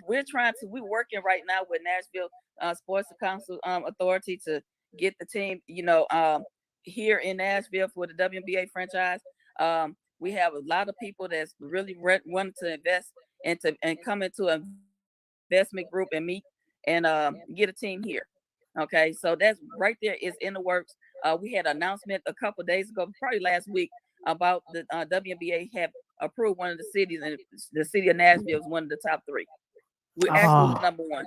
working right now with Nashville Sports Council Authority to get the team, here in Nashville for the WNBA franchise. We have a lot of people that's really wanting to invest into and come into an investment group and meet and get a team here. Okay, so that's right there is in the works. We had an announcement a couple days ago, probably last week, about the WNBA have approved one of the cities, and the city of Nashville is one of the top three. We're actually Oh, number one.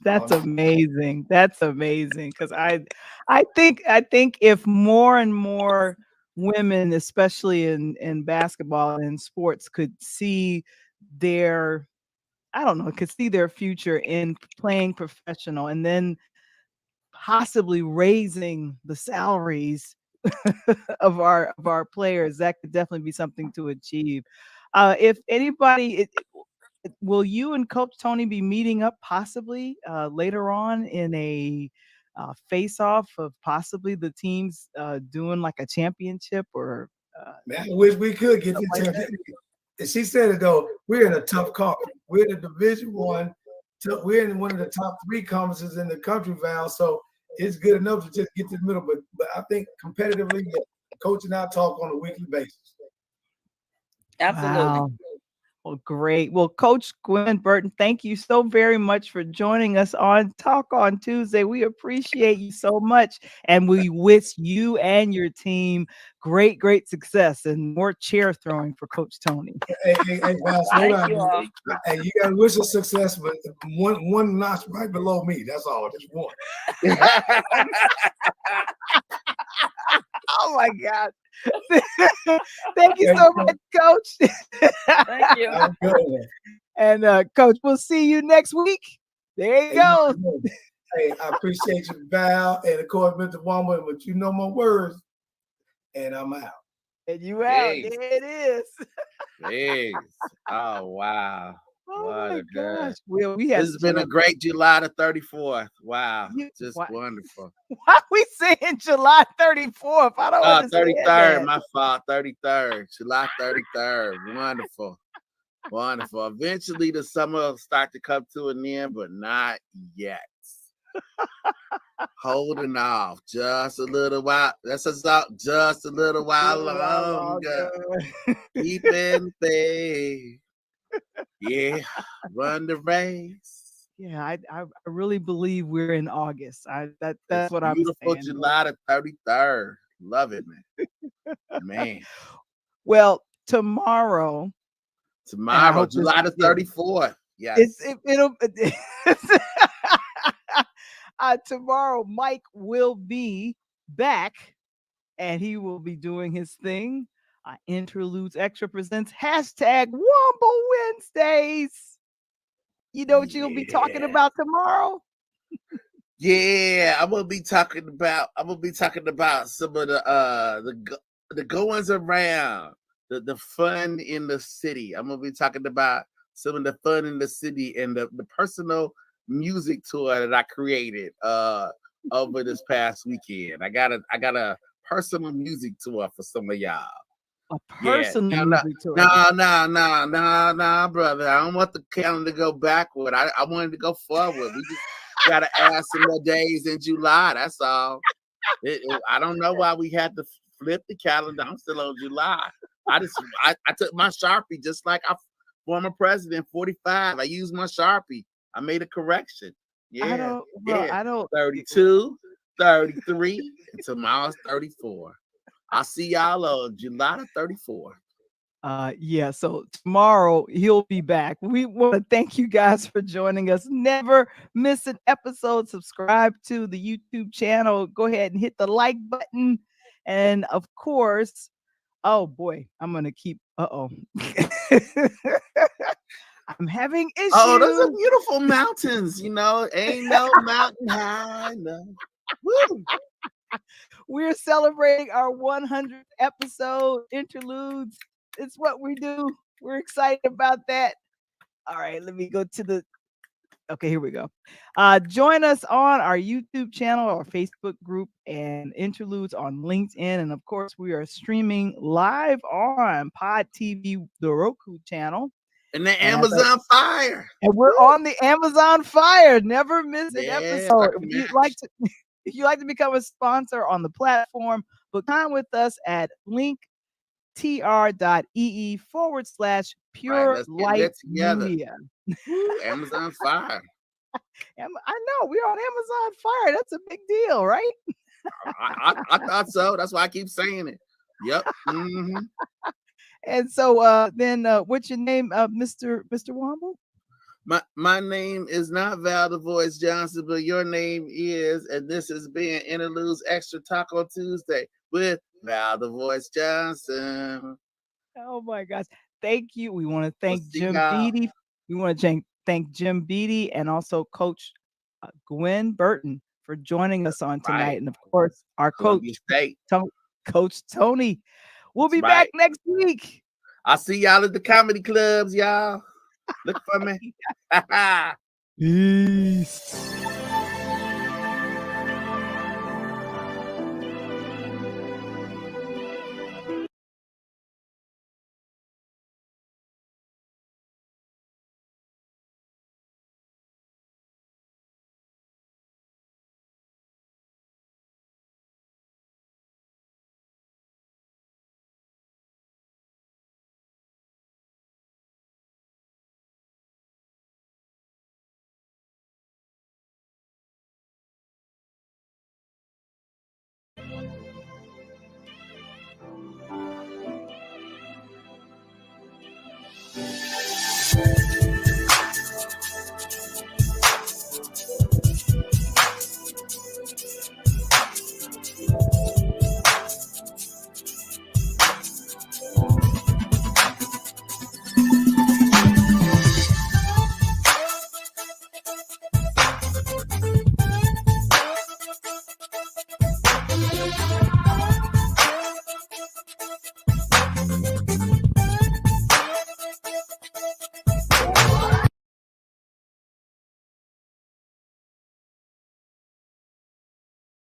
that's amazing. That's amazing. Because I think if more and more women, especially in basketball and sports, could see their I don't know, could see their future in playing professional and then possibly raising the salaries of our players, that could definitely be something to achieve. If anybody, will you and Coach Tony be meeting up possibly later on in a face off of possibly the teams doing like a championship or Man, I wish we could get stuff the like chance. that? And she said it though. We're in a tough conference. We're in the Division One. We're in one of the top three conferences in the country, Val. So it's good enough to just get to the middle. But I think competitively, yeah, Coach and I talk on a weekly basis. Absolutely. Wow. Well, great. Well, Coach Gwen Burton, thank you so very much for joining us on Talk on Tuesday. We appreciate you so much. And we wish you and your team great success and more chair throwing for Coach Tony. Hey, Val, slow Thank down. you all. Hey, you got to wish us success, but one notch right below me. That's all. Just one. Oh my God. Thank you so much, Coach. Thank you. Have a good one. And Coach, we'll see you next week. There you Hey, go. hey, I appreciate you, Val, and of course, Mr. Woman, but you know my words, and I'm out. And you out. Yes. There it is. Yes. Oh wow. Oh What my a gosh. good. Well, we This had has such been a a great July the 34th. Wow. you, Just why, wonderful. why are we saying July 34th? I don't understand 33rd, that. my fault. 33rd. July 33rd. Wonderful. Wonderful. Eventually the summer will start to come to an end, but not yet. Holding off just a little while. That's us out just a little while Little while longer. longer. Keeping faith. Yeah. Run the race. Yeah, I really believe we're in August. That's It's what I'm beautiful saying. July the 33rd. Love it, man. Man. Well, tomorrow, and I Tomorrow, hope this, July the yeah, 34th. it's Yes. it'll tomorrow Mike will be back and he will be doing his thing. Interludes Extra presents hashtag Womble Wednesdays. You know what you'll be talking Yeah. about tomorrow? Yeah, I'm gonna be talking about some of the goings around, the fun in the city. I'm gonna be talking about some of the fun in the city and the personal music tour that I created over this past weekend. I got a personal music tour for some of y'all. A Yeah. personal No, music tour. no, brother. I don't want the calendar to go backward. I wanted to go forward. We just gotta add some more days in July. That's all. I don't know why we had to flip the calendar. I'm still on July. I took my Sharpie just like our former president, 45. I used my Sharpie. I made a correction. Yeah, I don't 32, 33, and tomorrow's 34. I'll see y'all on July the 34th. Yeah, so tomorrow he'll be back. We want to thank you guys for joining us. Never miss an episode. Subscribe to the YouTube channel. Go ahead and hit the like button. And of course, oh boy, I'm gonna keep I'm having Oh, those are issues. beautiful mountains, ain't no mountain high enough. Woo! We're celebrating our 100th episode. Interludes. It's what we do. We're excited about that. All right, let me go to the Okay, here we go. Join us on our YouTube channel, our Facebook group, and Interludes on LinkedIn. And of course, we are streaming live on Pod TV, the Roku channel. And the And Amazon Fire. and we're on the Amazon Fire. Never miss an Yeah, episode. fucking If you'd match. like to, if you'd like to become a sponsor on the platform, book time with us at linktr.ee/pure Let's get light lit together. media. Woo, Amazon Fire. I know we're on Amazon Fire. That's a big deal, right? I thought so. That's why I keep saying it. Yep. Mhm. And so then what's your name, Mr. Womble? My name is not Val the Voice Johnson, but your name is, and this is being Interludes Extra Taco Tuesday with Val the Voice Johnson. Oh my gosh. Thank you. We want to thank see Jim y'all. Beatty. We want to thank Jim Beatty and also Coach Gwen Burton for joining us on tonight. Right. And of course, our Columbia coach, State. Coach Tony. We'll That's be right. back next week. I'll see y'all at the comedy clubs, y'all. Look for me. Peace.